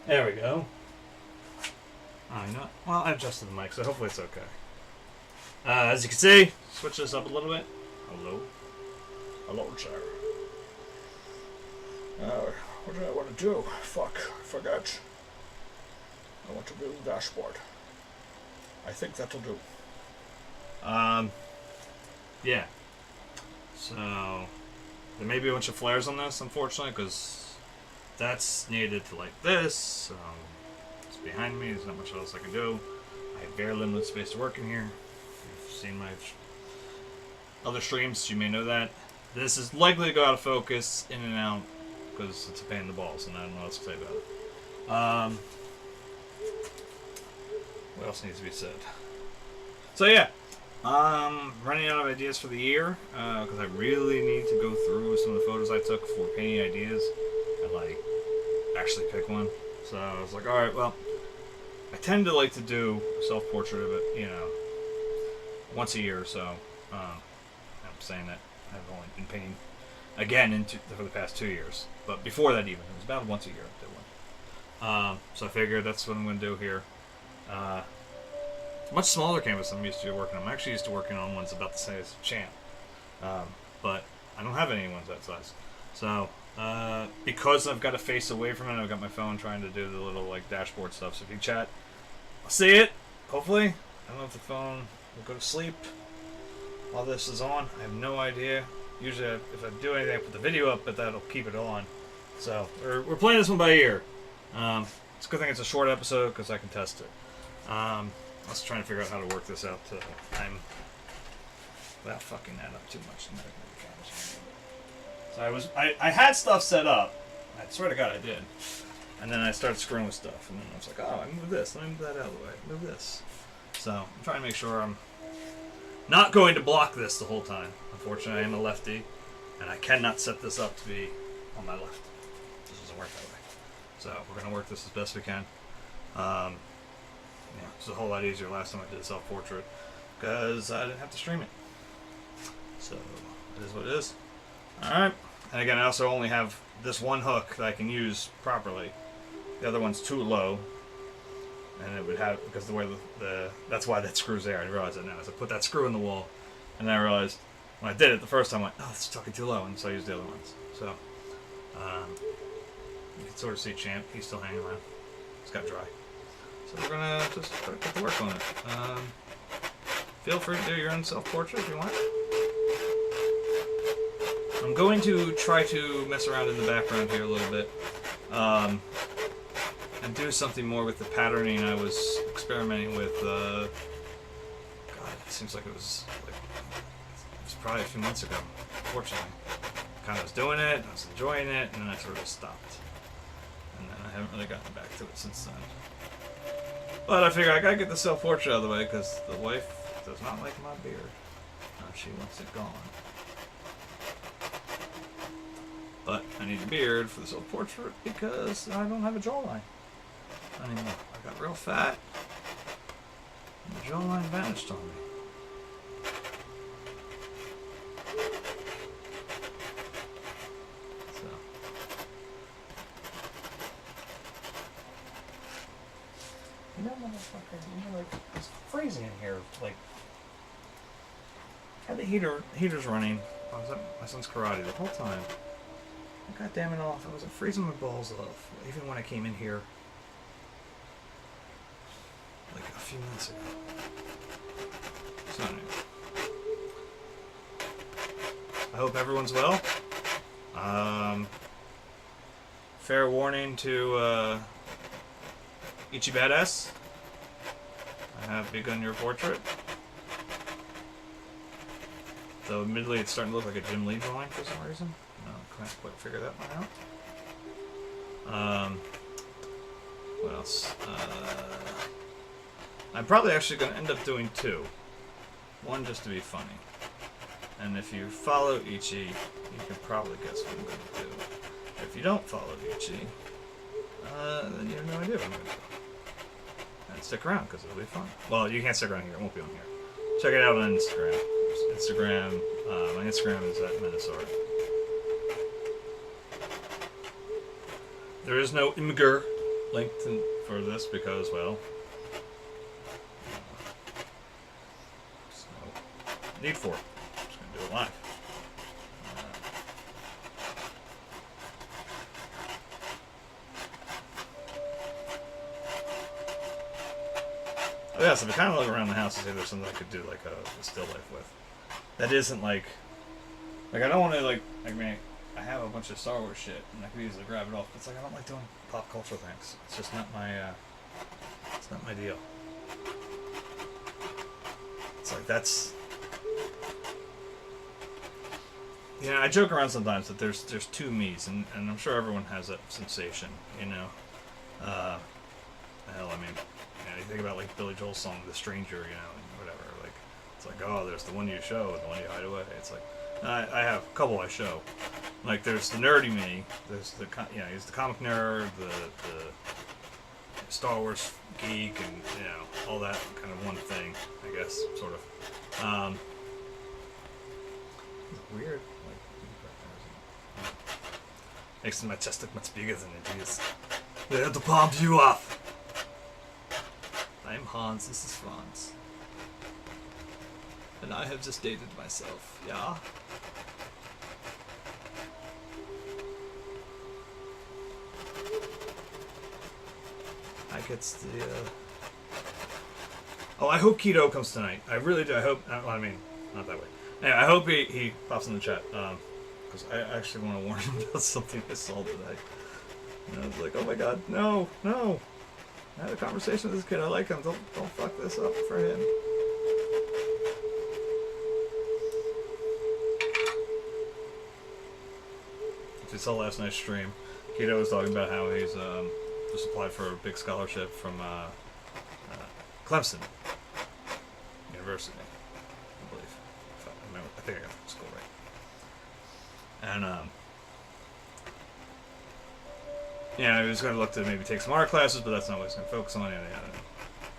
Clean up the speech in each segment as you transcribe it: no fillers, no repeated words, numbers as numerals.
There we go. Oh, you know what? Well, I adjusted the mic, so hopefully it's okay. As you can see, switch this up a little bit. Hello. Hello, sir. What do I want to do? Fuck, I forgot. I want to build a dashboard. I think that'll do. Yeah. So, there may be a bunch of flares on this, unfortunately, because that's needed to like this. It's behind me. There's not much else I can do. I have very limited space to work in here. If you've seen my other streams, you may know that. This is likely to go out of focus, in and out, because it's a pain in the balls, and I don't know what else to say about it. What else needs to be said? So yeah, running out of ideas for the year, because I really need to go through some of the photos I took for painting ideas and like actually pick one. So I was like, all right, well, I tend to like to do a self-portrait of it, you know, once a year or so. I'm saying that I've only been painting again for the past 2 years, but before that even, it was about once a year I did one. So I figured that's what I'm going to do here. Much smaller canvas than I'm used to working on. I'm actually used to working on ones about the size of Champ, but I don't have any ones that size. So because I've got to face away from it, I've got my phone trying to do the little like dashboard stuff. So if you chat, I'll see it. Hopefully, I don't know if the phone will go to sleep while this is on. I have no idea. Usually, if I do anything, I put the video up, but that'll keep it on. So we're playing this one by ear. It's a good thing it's a short episode because I can test it. I was trying to figure out how to work this out to time without fucking that up too much. So I had stuff set up. I swear to God I did. And then I started screwing with stuff. And then I was like, oh, I moved this. Let me move that out of the way. Move this. So I'm trying to make sure I'm not going to block this the whole time. Unfortunately, I am a lefty. And I cannot set this up to be on my left. This doesn't work that way. So we're going to work this as best we can. Yeah, it was a whole lot easier last time I did a self-portrait because I didn't have to stream it. So it is what it is. Alright. And again, I also only have this one hook that I can use properly. The other one's too low. And it would have, because the way that's why that screw's there. I realized that now. As I put that screw in the wall, and then I realized when I did it the first time, I went, oh, it's fucking too low. And so I used the other ones. So, you can sort of see Champ. He's still hanging around. It's got dry. So we're gonna just start get to work on it. Feel free to do your own self-portrait if you want. I'm going to try to mess around in the background here a little bit, and do something more with the patterning I was experimenting with. God, it seems like it was probably a few months ago. Unfortunately, kind of was doing it, I was enjoying it, and then I sort of stopped, and then I haven't really gotten back to it since then. But I figure I gotta get the self-portrait out of the way because the wife does not like my beard. She wants it gone. But I need a beard for the self-portrait because I don't have a jawline anymore. I got real fat and the jawline vanished on me. Like, it's freezing in here. Like, I had the heater's running. I was at my son's karate the whole time. I got damn it off. I was freezing my balls off, even when I came in here, like a few minutes ago. So anyway, I hope everyone's well. Fair warning to Ichi Badass. I have begun your portrait. Though admittedly it's starting to look like a Jim Lee drawing for some reason. No, I can't quite figure that one out. What else? I'm probably actually going to end up doing two. One just to be funny. And if you follow Ichi, you can probably guess what I'm going to do. If you don't follow Ichi, then you have no idea what I'm going to do. And stick around because it'll be fun. Well, you can't stick around here. It won't be on here. Check it out on Instagram. My Instagram is at Menaceart. There is no Imgur linked for this because, well, there's no need for it. I'm just going to do it live. Oh yeah, so if I kind of look around the house and see if there's something I could do like a still life with. That isn't like I don't want to like, I mean, I have a bunch of Star Wars shit and I could easily grab it off, but it's like I don't like doing pop culture things. It's just not my, it's not my deal. It's like that's, you know, I joke around sometimes that there's two me's, and I'm sure everyone has that sensation, you know. Hell, I mean, you know, you think about like Billy Joel's song "The Stranger," you know, and whatever. Like, it's like, oh, there's the one you show and the one you hide away. It's like, I have a couple I show. Like, there's the nerdy me. There's the, you know, he's the comic nerd, the Star Wars geek, and you know, all that kind of one thing, I guess, sort of. Weird. Like, makes my chest look much bigger than it is. They have to palm you off. I'm Hans, this is Franz. And I have just dated myself, yeah? I gets the, Oh, I hope Keto comes tonight. I really do. I hope, well, I mean, not that way. Anyway, I hope he pops in the chat, because I actually want to warn him about something I saw today. And I was like, oh my god, no, no. I had a conversation with this kid. I like him. Don't fuck this up for him. If you saw last night's stream, Keto was talking about how he's just applied for a big scholarship from Clemson University, I believe. I think I got the school right. And yeah, he was going to look to maybe take some art classes, but that's not what he's going to focus on.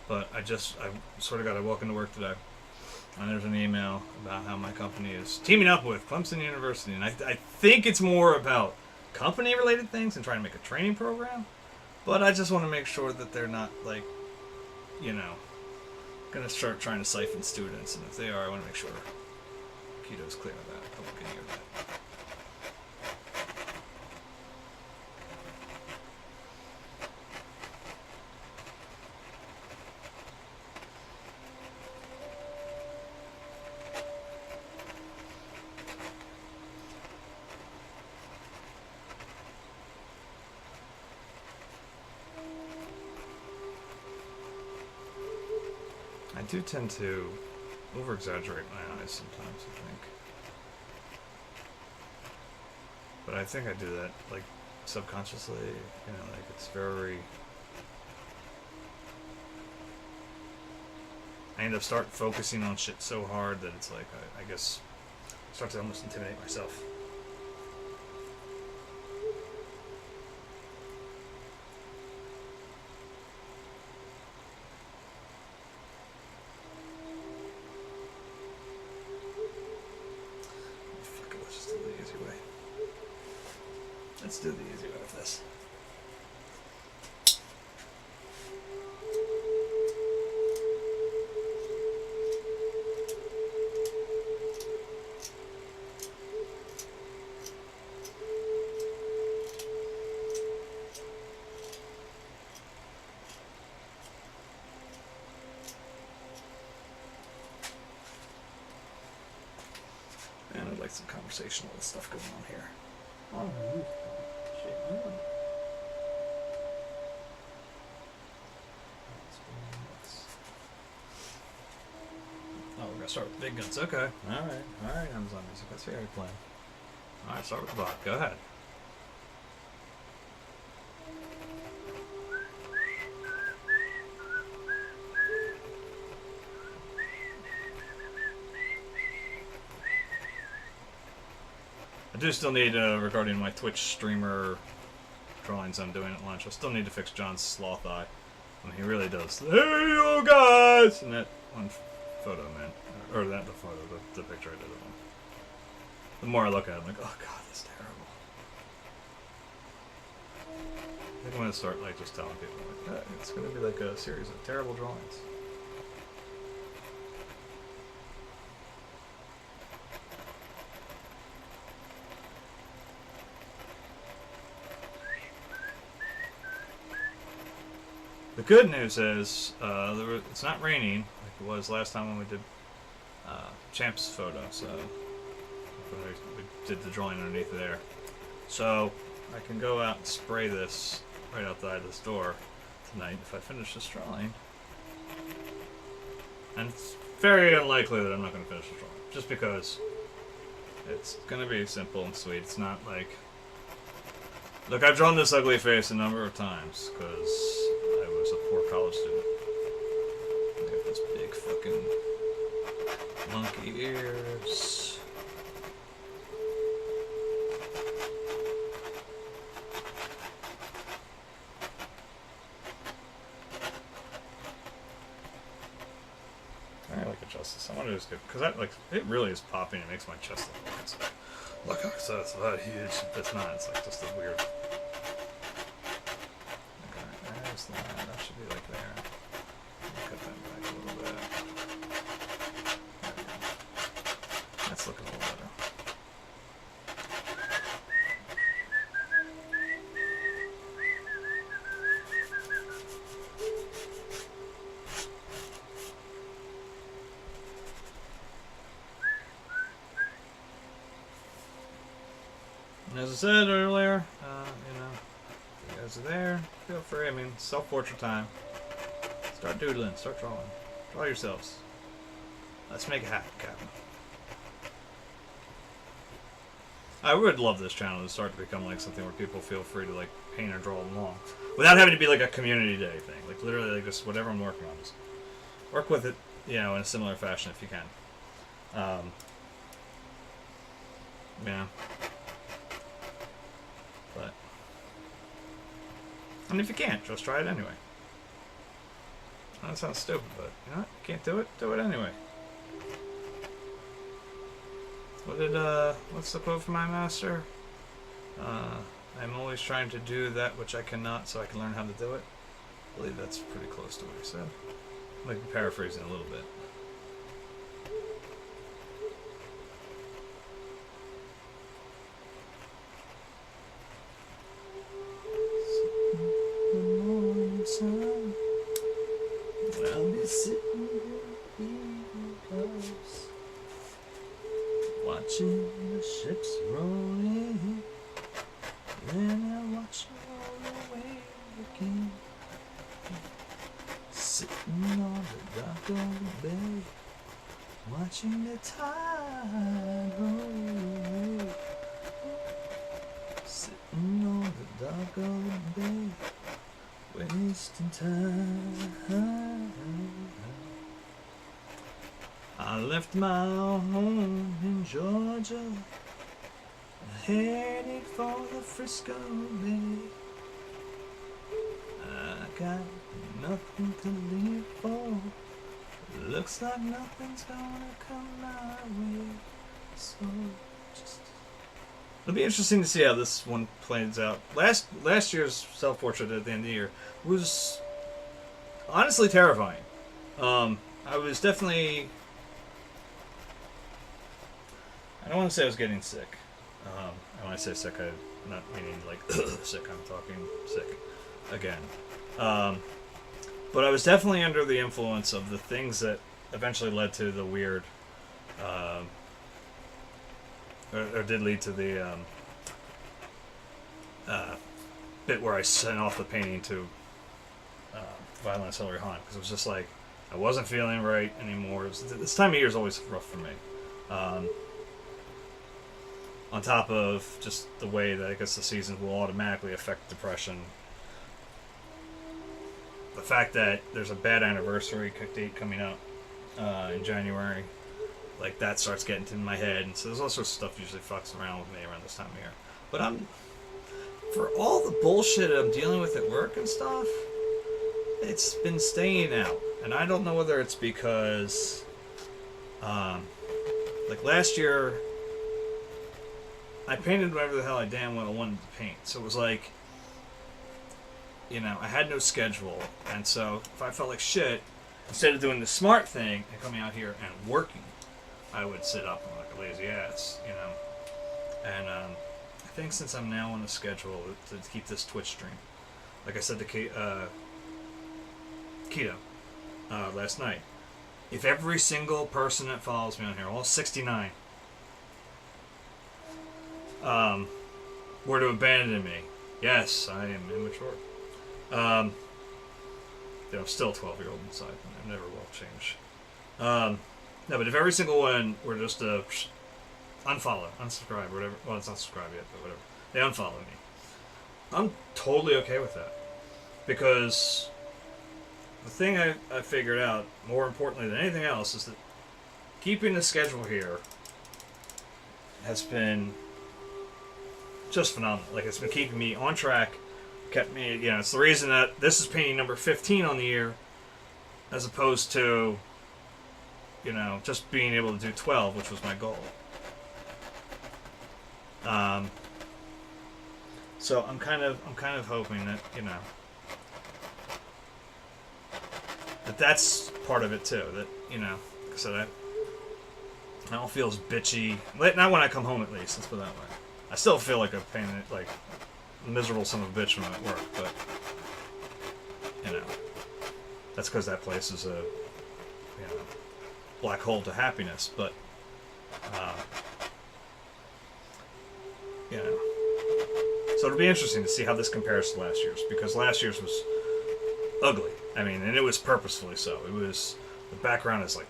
But I sort of got to walk into work today, and there's an email about how my company is teaming up with Clemson University, and I think it's more about company-related things and trying to make a training program, but I just want to make sure that they're not, like, you know, going to start trying to siphon students, and if they are, I want to make sure Keto's clear of that. I won't get near that. I do tend to over-exaggerate my eyes sometimes, I think. But I think I do that, like, subconsciously, you know, like, it's very... I end up focusing on shit so hard that it's like, I guess, I start to almost intimidate myself. Let's do the easy way with this. And I'd like some conversational stuff going on here. Oh, oh, we're gonna start with the big guns. Okay. Alright, Amazon Music. Let's hear you playing. Alright, start with the bot. Go ahead. I do still need, regarding my Twitch streamer drawings I'm doing at lunch, I still need to fix John's sloth eye. I mean, he really does. Hey, you guys! And that one photo, man. Or that, the photo, the picture I did of him. The more I look at it, I'm like, oh god, that's think I'm gonna start like just telling people like, hey, it's gonna be like a series of terrible drawings. The good news is it's not raining like it was last time when we did Champ's photo, so we did the drawing underneath there. So I can go out and spray this right outside this door tonight if I finish this drawing. And it's very unlikely that I'm not going to finish the drawing, just because it's going to be simple and sweet. It's not like... Look, I've drawn this ugly face a number of times because I was a poor college student. I got this big fucking monkey ears. I like adjust this. I want to just get, because that, like, it really is popping. It makes my chest look like it's like, look, so it's that huge. It's not. It's like just a weird. Okay, there's the line. That should be like there. Cut that back a little bit. There we go. That's looking a little better. And as I said earlier, you know, if you guys are there, feel free. I mean, self-portrait time. Start doodling, start drawing. Draw yourselves. Let's make it happen, Captain. I would love this channel to start to become like something where people feel free to like paint or draw along, without having to be like a community day thing. Like literally, like just whatever I'm working on, just work with it, you know, in a similar fashion if you can. Yeah. But, and if you can't, just try it anyway. That sounds stupid, but you know what? Can't do it? Do it anyway. What's the quote from my master? I'm always trying to do that which I cannot so I can learn how to do it. I believe that's pretty close to what he said. I might be paraphrasing a little bit. Sun, I'll be sitting here watching the ships rolling, then I watch them roll away again, sitting on the dock of the bay, watching the tide roll away, sitting on the dock of the bay, wasting time. I left my home in Georgia, headed for the Frisco Bay. I got nothing to live for. Looks like nothing's gonna come my way. So just... It'll be interesting to see how this one plays out. Last year's self-portrait at the end of the year was honestly terrifying. I was definitely... I don't want to say I was getting sick. When I say sick, I'm not meaning like sick. I'm talking sick again. But I was definitely under the influence of the things that eventually led to the weird... or did lead to the bit where I sent off the painting to Violence Hillary Hunt, because it was just like I wasn't feeling right anymore. This time of year is always rough for me. On top of just the way that I guess the season will automatically affect depression. The fact that there's a bad anniversary date coming up in January. Like, that starts getting to my head, and so there's all sorts of stuff usually fucks around with me around this time of year. But for all the bullshit I'm dealing with at work and stuff, it's been staying out. And I don't know whether it's because, like last year, I painted whatever the hell I damn well wanted to paint. So it was like, you know, I had no schedule, and so if I felt like shit, instead of doing the smart thing and coming out here and working, I would sit up like a lazy ass, you know. And I think since I'm now on the schedule to keep this Twitch stream, like I said to Keto last night, if every single person that follows me on here, all 69, were to abandon me, yes, I am immature. I'm still a 12-year-old inside. I never will change. No, but if every single one were just to unfollow, unsubscribe, or whatever. Well, it's not subscribe yet, but whatever. They unfollow me. I'm totally okay with that. Because the thing I figured out, more importantly than anything else, is that keeping the schedule here has been just phenomenal. Like, it's been keeping me on track, kept me, you know, it's the reason that this is painting number 15 on the year, as opposed to, you know, just being able to do 12, which was my goal. So I'm kind of hoping that, you know, that's part of it too. That, you know, like I said, I don't feel as bitchy. Not when I come home, at least. Let's put it that way. I still feel like a pain, like a miserable son of a bitch when I'm at work, but you know, that's because that place is a, you know, black hole to happiness. But you know, so it'll be interesting to see how this compares to last year's, because last year's was ugly. I mean, and it was purposefully so. It was, the background is like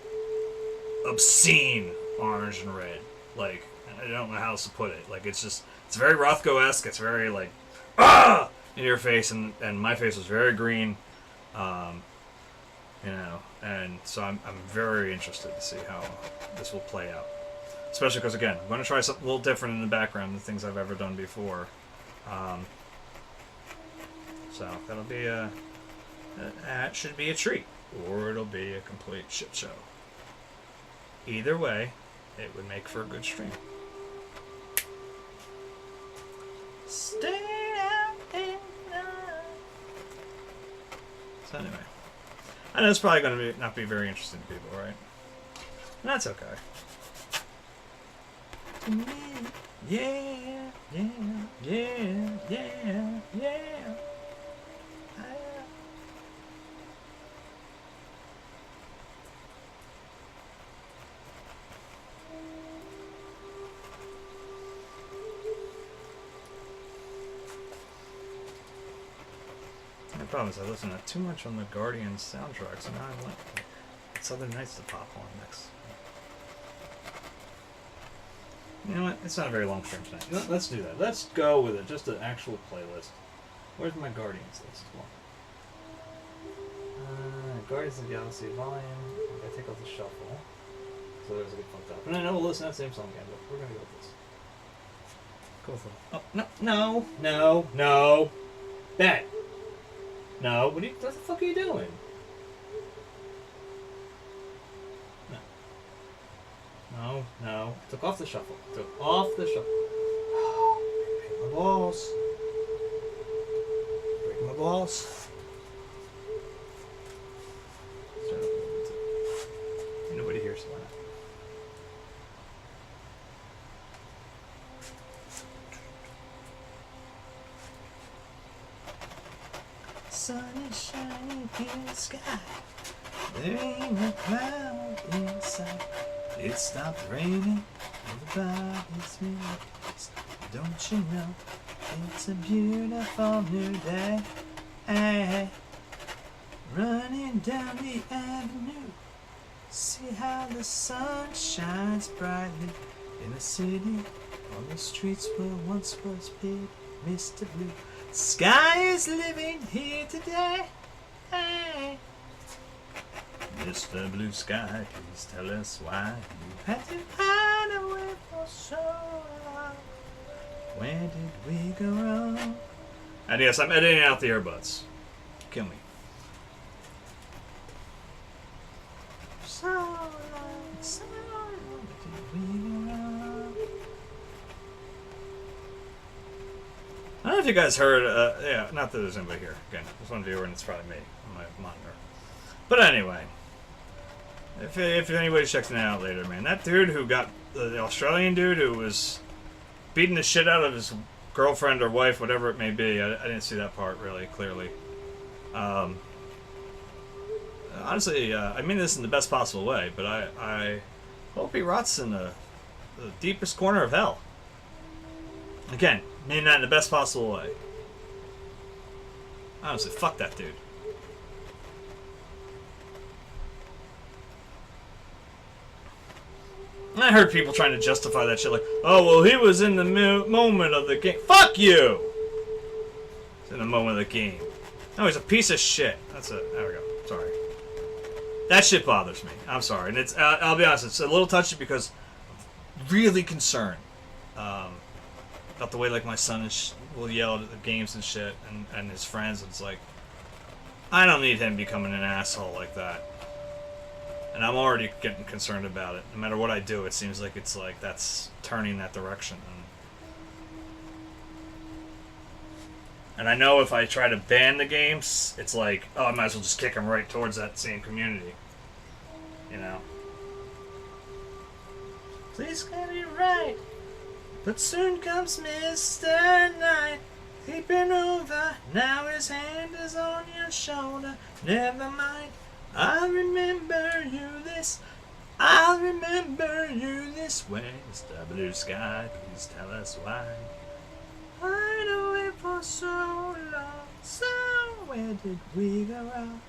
obscene orange and red. Like, I don't know how else to put it. Like, it's just, it's very Rothko-esque. It's very like, ah, in your face, and my face was very green. You know, and so I'm very interested to see how this will play out. Especially because, again, I'm going to try something a little different in the background than things I've ever done before. So that'll be that should be a treat, or it'll be a complete shit show. Either way, it would make for a good stream. Stay out in the night. So anyway, I know it's probably going to not be very interesting to people, right? And that's okay. Yeah, yeah, yeah, yeah, yeah. The problem is I listen to too much on the Guardians soundtrack, so now I want Southern Nights to pop on next. You know what? It's not a very long stream tonight. No, let's do that. Let's go with it. Just an actual playlist. Where's my Guardians list? Guardians of the Galaxy Volume. I gotta take off the shuffle. So there's a good fucked up. And I know we'll listen to that same song again, but we're gonna go with this. Go with it. Oh, no. That. No, what the fuck are you doing? No. Took off the shuffle. Break my balls. Start up a little bit too. Ain't nobody here, so why not? Sun is shining in the sky. There ain't a cloud inside. It stopped raining, everybody's relaxed. Don't you know, it's a beautiful new day. Running down the avenue, see how the sun shines brightly. In a city, all the streets were once was big, Mr. Blue. Sky is living here today. Mr. Blue Sky, please tell us why you had to hide away for so long. Where did we go wrong? And yes, I'm editing out the earbuds. Kill me. So long, where did we go wrong? I don't know if you guys heard, yeah, not that there's anybody here. Again, there's one viewer and it's probably me on my monitor. But anyway, if anybody checks it out later, man, that dude who got, the Australian dude who was beating the shit out of his girlfriend or wife, whatever it may be, I didn't see that part really clearly. Honestly, I mean this in the best possible way, but I hope he rots in the deepest corner of hell. Again, mean that in the best possible way. Honestly, fuck that dude. And I heard people trying to justify that shit like, oh, well, he was in the moment of the game. Fuck you! He's in the moment of the game. No, he's a piece of shit. There we go. Sorry. That shit bothers me. I'm sorry. And it's, I'll be honest, it's a little touchy because I'm really concerned about the way, like, my son will yell at the games and shit and his friends. It's like, I don't need him becoming an asshole like that. And I'm already getting concerned about it. No matter what I do, it seems like it's like that's turning that direction. And I know if I try to ban the games, it's like, oh, I might as well just kick them right towards that same community. You know? Please get it right. But soon comes Mr. Knight, creeping over. Now his hand is on your shoulder. Never mind. I'll remember you this. I'll remember you this way. Mr. Blue Sky, please tell us why. Hide away for so long. So where did we go wrong?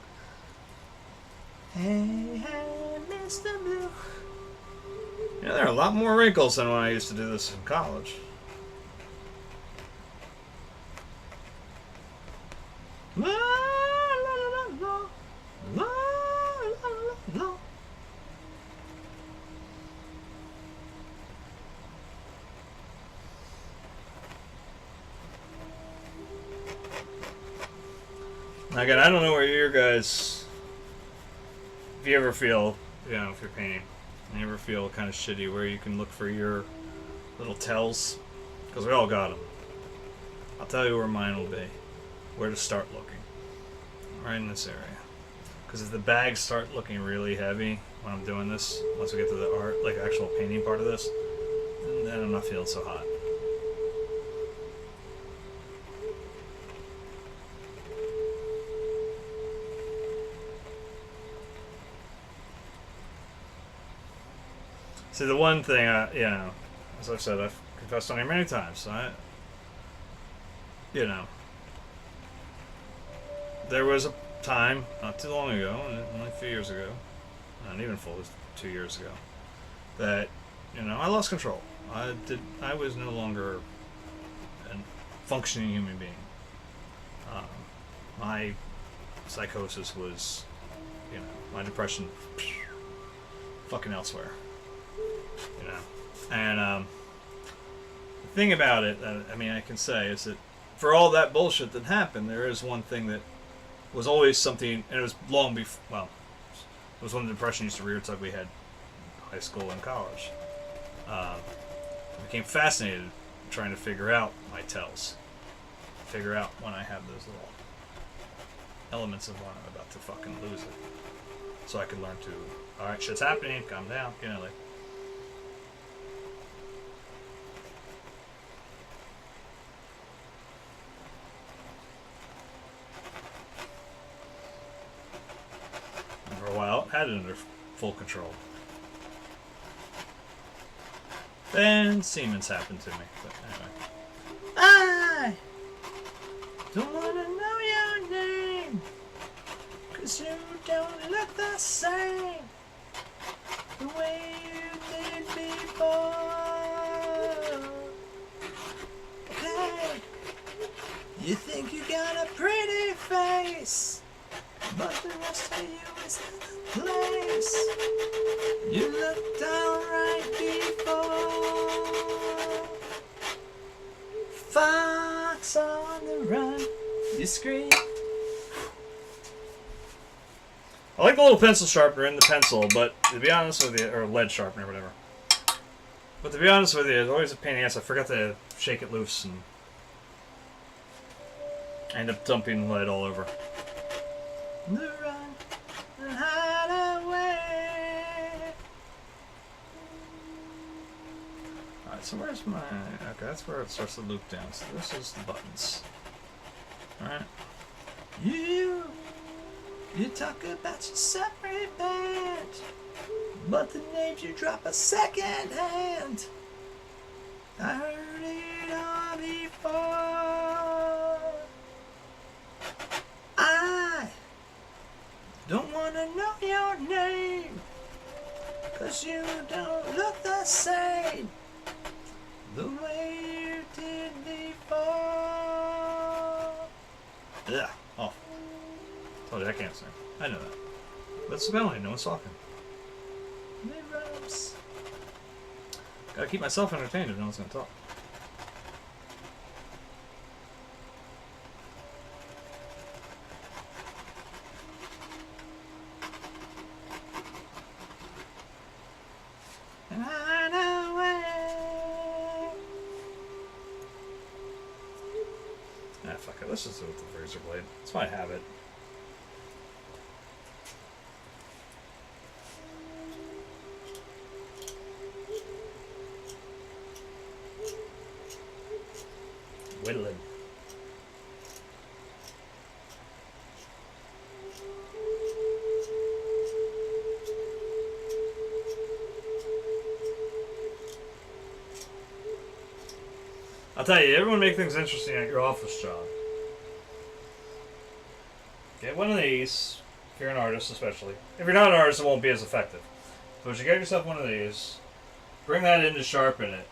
Hey, hey, Mr. Blue. You know, there are a lot more wrinkles than when I used to do this in college. La, la, la, la, la, la, la, la. Again, I don't know where your guys, if you ever feel, you know, if you're painting, you ever feel kind of shitty where you can look for your little tells, because we all got them. I'll tell you where mine will be, where to start looking, right in this area. Because if the bags start looking really heavy when I'm doing this, once we get to the art, like actual painting part of this, then I'm not feeling so hot. See, the one thing, you know, as I've said, I've confessed on here many times, you know, there was a time, not too long ago, only a few years ago, not even full, it was 2 years ago, that, you know, I lost control. I was no longer a functioning human being. My psychosis was, you know, my depression, fucking elsewhere. You know, and the thing about it, I mean, I can say is that for all that bullshit that happened, there is one thing that was always something, and it was long before. Well, it was when the depression used to rear its ugly head, in high school and college. I became fascinated trying to figure out my tells, figure out when I have those little elements of when I'm about to fucking lose it, so I could learn to, all right, shit's happening, calm down, you know, like. For a while, had it under full control. Then Siemens happened to me. But anyway. I don't wanna know your name, 'cause you don't look the same the way you did before. Okay, you think you got a pretty face, but the rest of you is place. You looked alright before. Fox on the run, you scream. I like the little pencil sharpener in the pencil, but to be honest with you, or lead sharpener, whatever. But to be honest with you, it's always a pain in the ass. I forgot to shake it loose and I end up dumping lead all over. The run and hide away. Alright, so where's my... Okay, that's where it starts to loop down. So this is the buttons. Alright. You talk about your separate band, but the names you drop a second hand. I heard it all before. I don't wanna know your name, 'cause you don't look the same the way you did before. Ugh. Oh. Told you I can't sing. I know that. That's the penalty. No one's talking. Mid-rubs. Gotta keep myself entertained if no one's gonna talk. And I know it. Ah, fuck it. Let's just do it with the razor blade. It's my habit. Whittling. I'll tell you, everyone make things interesting at your office job. Get one of these, if you're an artist especially. If you're not an artist, it won't be as effective. But you get yourself one of these, bring that in to sharpen it.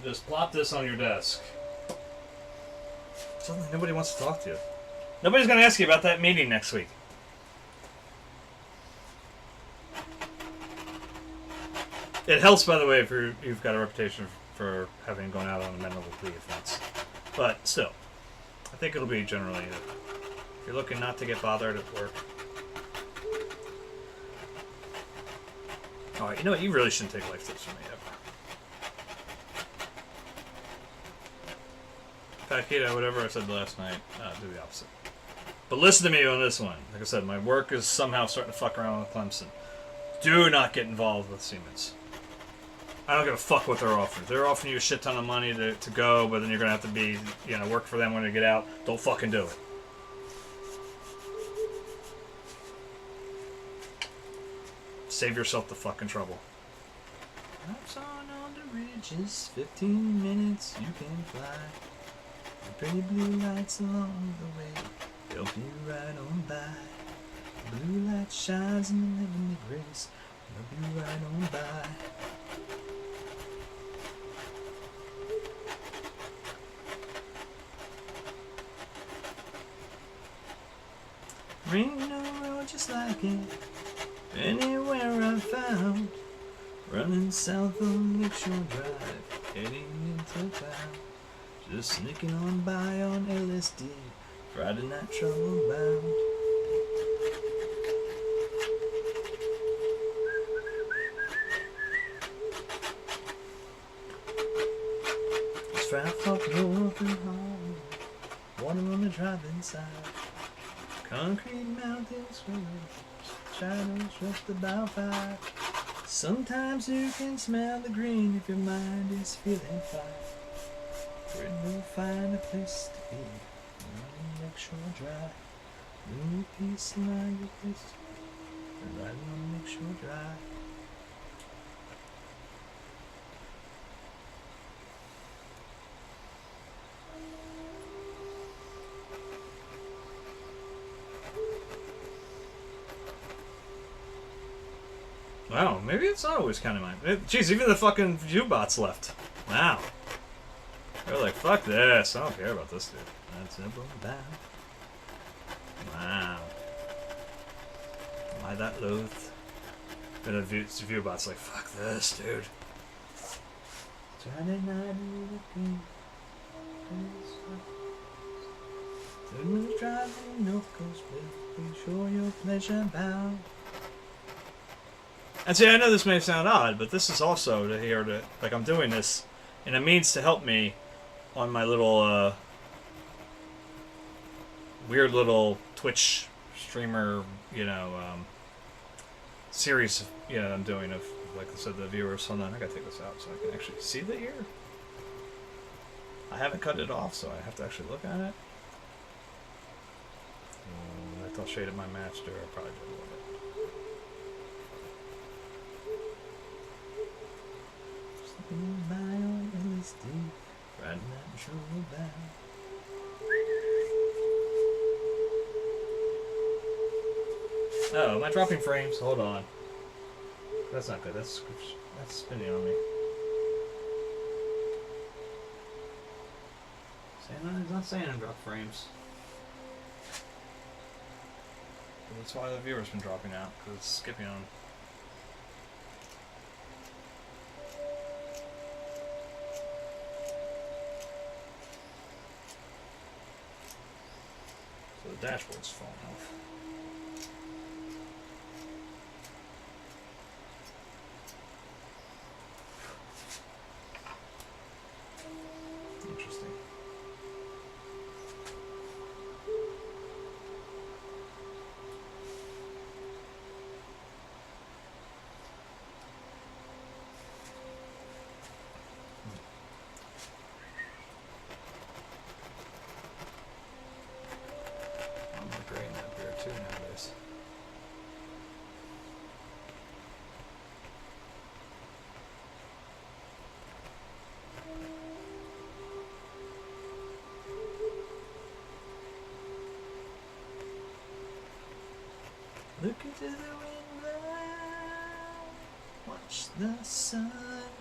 Just plop this on your desk. Suddenly nobody wants to talk to you. Nobody's going to ask you about that meeting next week. It helps, by the way, if you've got a reputation for having gone out on a mental plea offense. But still, I think it'll be generally, if you're looking not to get bothered at work. Alright, you know what? You really shouldn't take life tips from me ever. Keto, whatever I said last night, do the opposite. But listen to me on this one. Like I said, my work is somehow starting to fuck around with Clemson. Do not get involved with Siemens. I don't give a fuck what they're offering. They're offering you a shit ton of money to go, but then you're going to have to be, work for them when you get out. Don't fucking do it. Save yourself the fucking trouble. Ups on the ridges, 15 minutes you can fly. Pretty blue lights along the way help you ride on by. Blue light shines in the heavenly grace help you ride on by. Ain't no road just like it anywhere I've found. Running south on Lakeshore Drive, heading into town. Just sneaking on by on LSD, Friday night trouble bound. Just 5 o'clock north and home, water on the driving side. Concrete mountains full of shadows just about 5. Sometimes you can smell the green if your mind is feeling fine. Where you'll find a place to be, running Lakeshore Drive. New peace line your place to be, riding on Lakeshore Drive. Wow, maybe it's not always kind of mine. Jeez, even the fucking view-bots left. Wow. They're like, fuck this. I don't care about this dude. That's simple bad. Wow. Why that loath? And the view-bot's like, fuck this, dude. Friday night looking. Driving North Coast, be sure your pleasure bound. And see, I know this may sound odd, but this is also to hear that, like, I'm doing this, and it means to help me on my little weird little Twitch streamer, series, I'm doing of, like I said, the viewers. Hold on, I gotta take this out so I can actually see the ear. I haven't cut it off, so I have to actually look at it. I thought shaded my master. I probably did a little bit. Sleeping by on LSD, riding that shoulder back. Oh, am I dropping frames? Hold on. That's not good. That's spinning on me. It's not saying I drop frames. That's why the viewer's been dropping out, because it's skipping on. So the dashboard's falling off. Interesting. I'm regretting that beer too nowadays. Look into the window, watch the sun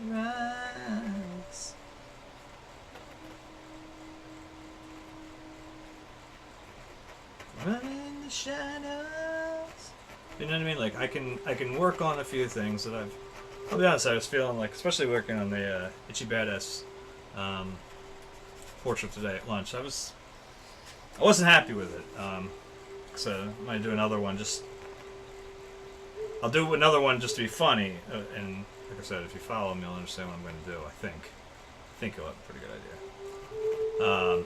rise. Run in the shadows. You know what I mean? Like I can work on a few things that I'll be honest, I was feeling like, especially working on the Itchy Badass portrait today at lunch. I wasn't happy with it. So I might do another one. I'll do another one just to be funny, and like I said, if you follow me, you'll understand what I'm going to do. I think you'll have a pretty good idea.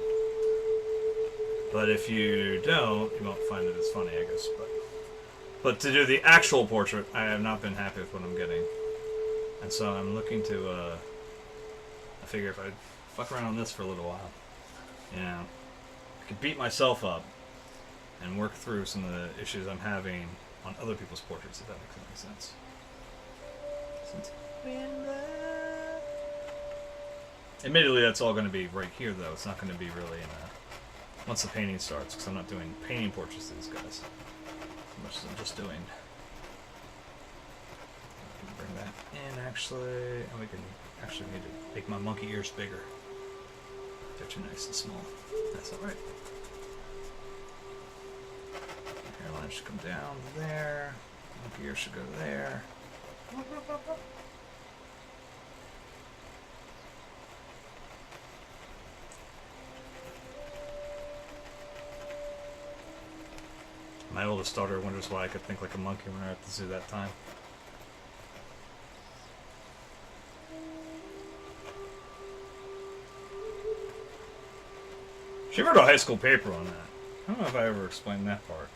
But if you don't, you won't find it as funny, I guess. But to do the actual portrait, I have not been happy with what I'm getting, and so I'm looking to. I figure if I fuck around on this for a little while, I could beat myself up and work through some of the issues I'm having on other people's portraits, if that makes any sense. Admittedly, that's all going to be right here, though. It's not going to be really once the painting starts, because I'm not doing painting portraits of these guys. So much as I'm just doing. Bring that in, actually, and we can actually need to make my monkey ears bigger. They're too nice and small. That's all right. Hairline should come down to there. Monkey ear should go there. My oldest daughter wonders why I could think like a monkey when I were at the zoo that time. She wrote a high school paper on that. I don't know if I ever explained that part.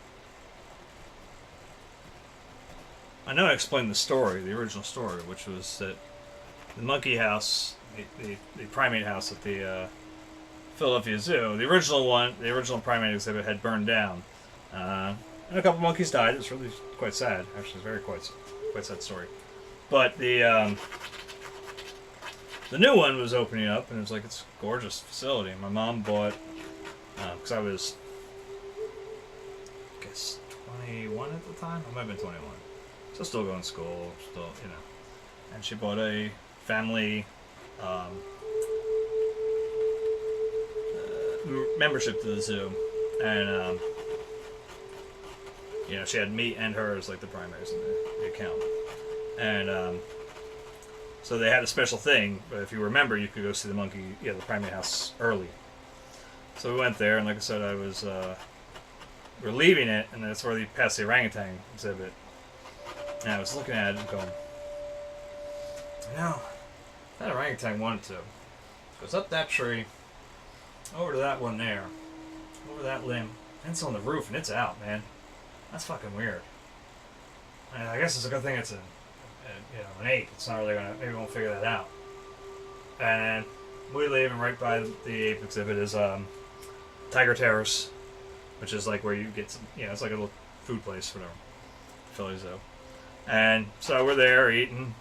I know I explained the story, the original story, which was that the monkey house, the primate house at the Philadelphia Zoo, the original primate exhibit had burned down. And a couple monkeys died. It's really quite sad. Actually, it's very quite sad story. But the new one was opening up, and it was like, it's a gorgeous facility. My mom bought, because I was, I guess, 21 at the time. I might have been 21. So still going to school, still, And she bought a family membership to the zoo, and she had me and her as like the primaries in the account, and so they had a special thing. But if you remember, you could go see the primate house early. So we went there, and like I said, we're leaving it, and that's where they passed the orangutan exhibit. And I was looking at it and going, that orangutan wanted to. Goes up that tree, over to that one there, over that limb, And it's on the roof and it's out, man. That's fucking weird. And I guess it's a good thing it's an ape. It's not really gonna. Maybe we won't figure that out. And we leave, and right by the ape exhibit is Tiger Terrace, which is like where you get some. It's like a little food place, whatever. Philly Zoo. And so we're there eating,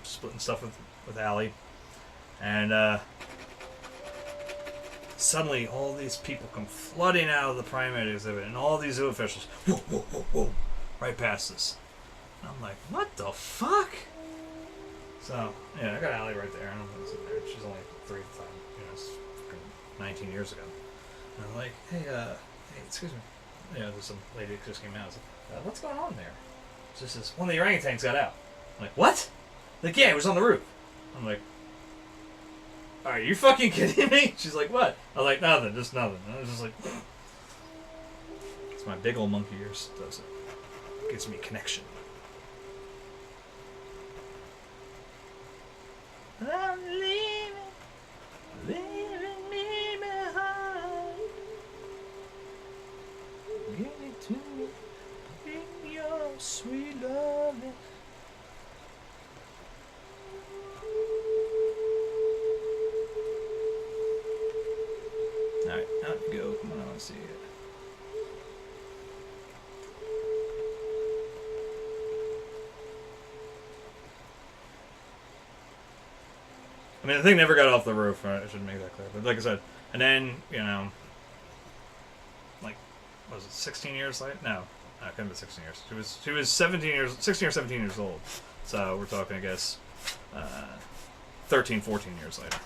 splitting stuff with Allie, and suddenly all these people come flooding out of the primate exhibit, and all these zoo officials, whoa, whoa, whoa, whoa, right past us. And I'm like, what the fuck? So, I got Allie right there. I don't know who's in there. She's only 3 at the time. It's 19 years ago. And I'm like, hey, excuse me. There's some lady that just came out. I was like, what's going on there? It's just this, one of the orangutans got out. I'm like, what? Like, yeah, it was on the roof. I'm like, are you fucking kidding me? She's like, what? I was like, nothing, just nothing. And I was just like, it's my big old monkey ears, does it? Gives me connection. I'm leaving me behind. Give it to me, bring your sweet loving. Alright, out you go. Come on, I want to see it. I mean, the thing never got off the roof. I should make that clear. But like I said, and then, like, was it 16 years later? No, it couldn't have been 16 years. She was 16 or 17 years old. So we're talking, I guess, 13, 14 years later.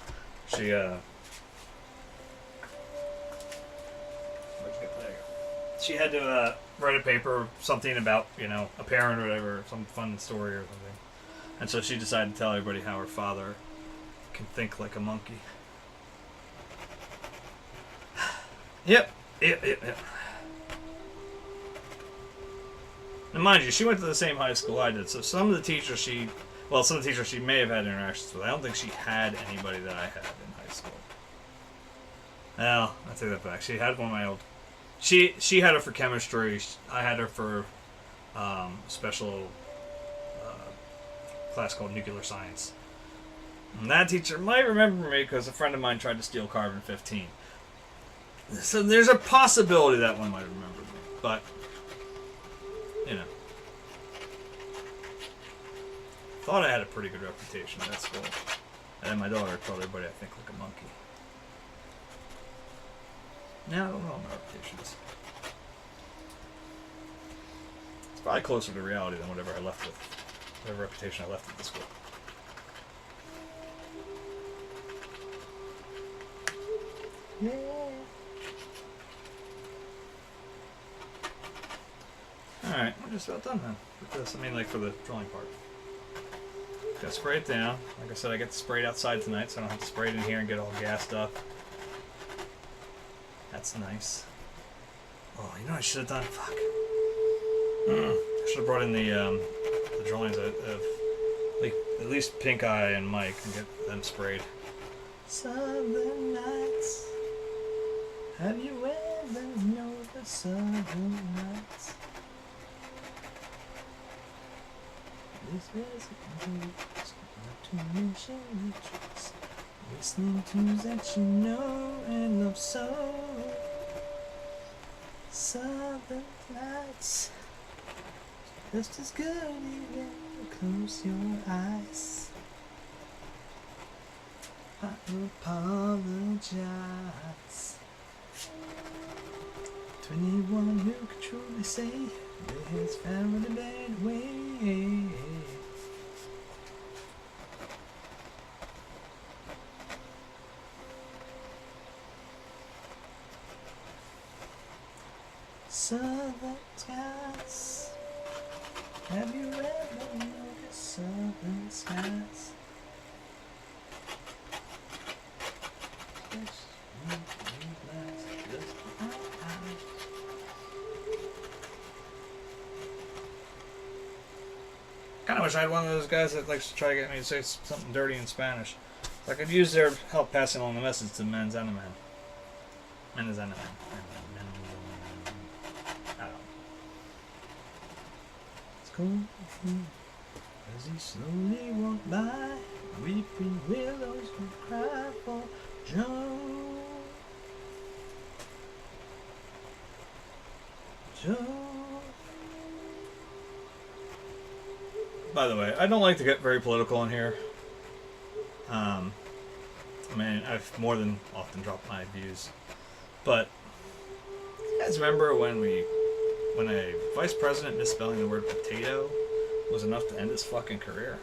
She had to write a paper, something about, a parent or whatever, some fun story or something. And so she decided to tell everybody how her father can think like a monkey. Yep. Now, mind you, she went to the same high school I did, so some of the teachers she may have had interactions with. I don't think she had anybody that I had in high school. Well, I take that back. She had one of my old... She had her for chemistry. I had her for special class called nuclear science. And that teacher might remember me because a friend of mine tried to steal carbon-15. So there's a possibility that one might remember me. But, thought I had a pretty good reputation at that school. And then my daughter told everybody I think like a monkey. Now I don't know what my reputation is. It's probably closer to reality than whatever reputation I left at the school. Yeah. Alright, we're just about done then with this. I mean, like for the drawing part. Gotta spray it down. Like I said, I get to spray it outside tonight, so I don't have to spray it in here and get all gassed up. That's nice. Oh, you know what I should have done? Fuck. I should have brought in the drawings of like at least Pink Eye and Mike and get them sprayed. Southern Nights. Have you ever known the Southern Nights? This is a place not to mention the tricks. Listening to that you know and love so. Southern Nights. Just as good even close your eyes. I apologize to anyone who could truly say that has found a bad way. Southern skies. Have you ever noticed southern skies? Kind of wish I had one of those guys that likes to try to get me to say something dirty in Spanish. I could use their help passing along the message to men's enemies. Men's enemies. cold as he slowly walked by. Weeping willows would cry for Joe. Joe. By the way, I don't like to get very political in here. I mean, I've more than often dropped my views. But, you guys remember when a vice president misspelling the word potato was enough to end his fucking career?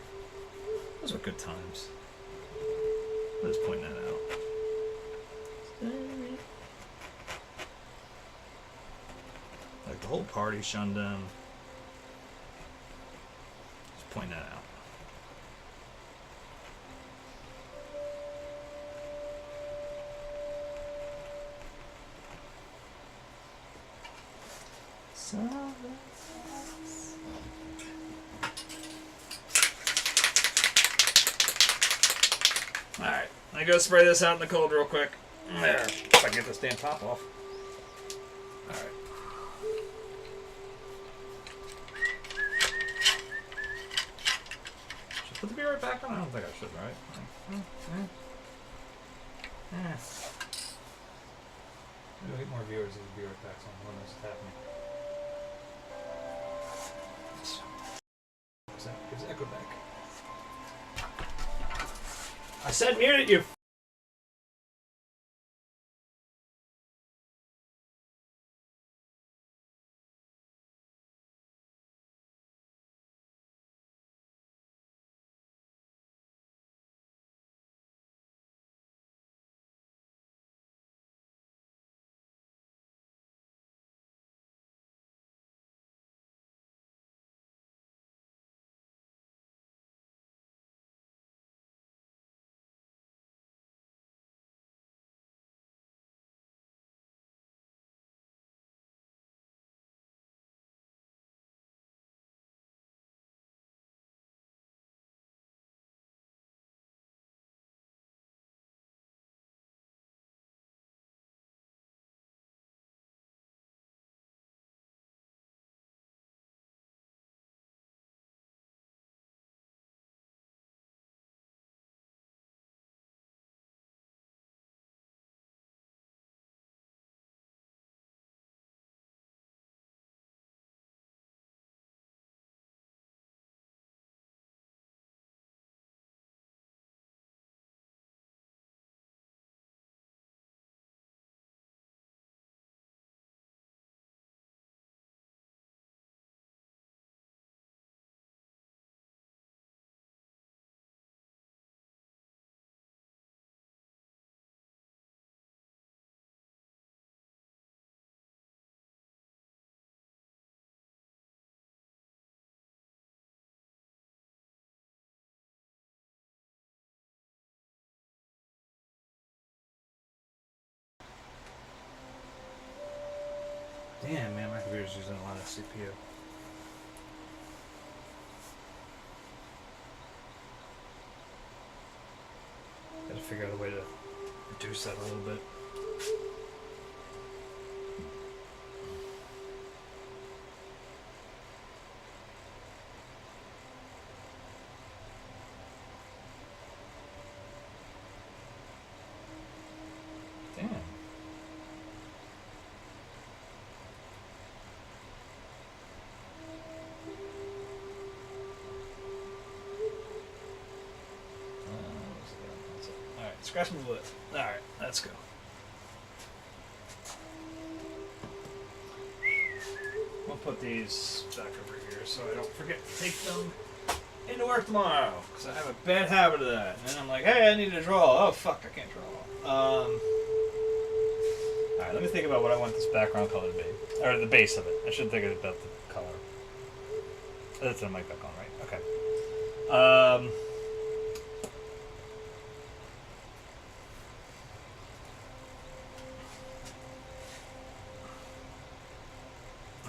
Those were good times. I'm just pointing that out. Like, the whole party shunned him. Just pointing that out. Alright, I go spray this out in the cold real quick. There, if I can get this damn top off. Alright. Should I put the beer right back on? I don't think I should, right? Maybe we'll get more viewers as the beer right back on. What else is happening? Gives echo back. I said mute it, you. Damn, man, my computer's using a lot of CPU. Gotta figure out a way to reduce that a little bit. Damn. Scratch my lip. Alright, let's go. We'll put these back over here so I don't forget to take them into work tomorrow. Because I have a bad habit of that. And then I'm like, hey, I need to draw. Oh, fuck, I can't draw. Alright, let me think about what I want this background color to be. Or the base of it. I should think about the color. That's the mic back on, right? Okay.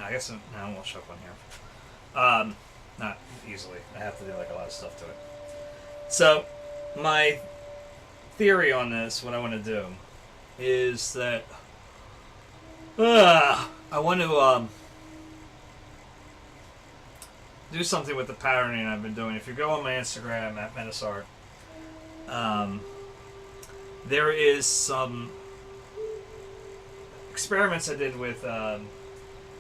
I guess now we'll show up on here. Not easily. I have to do like a lot of stuff to it. So, my theory on this, what I want to do, is that I want to do something with the patterning I've been doing. If you go on my Instagram at Menaceart, there is some experiments I did with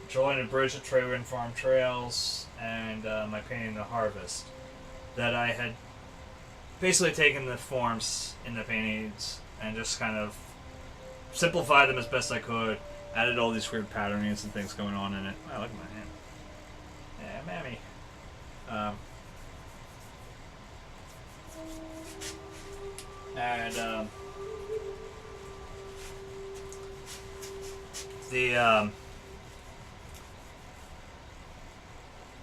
drawing a bridge of Trade Wind Farm Trails and my painting The Harvest, that I had basically taken the forms in the paintings and just kind of simplified them as best I could, added all these weird patternings and things going on in it. Oh, look at my hand. Yeah, mammy.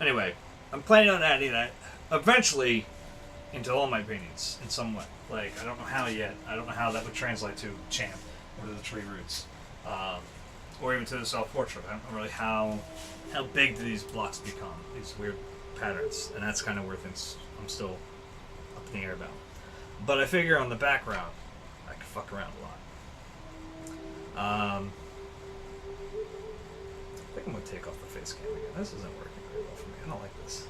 Anyway, I'm planning on adding that eventually into all my paintings in some way. Like, I don't know how yet. I don't know how that would translate to Champ or to the Tree Roots, or even to the self-portrait. I don't know really how big do these blocks become, these weird patterns, and that's kind of where things I'm still up in the air about. But I figure on the background, I can fuck around a lot. I think I'm gonna take off the face cam again. This isn't working very well for me. I don't like this.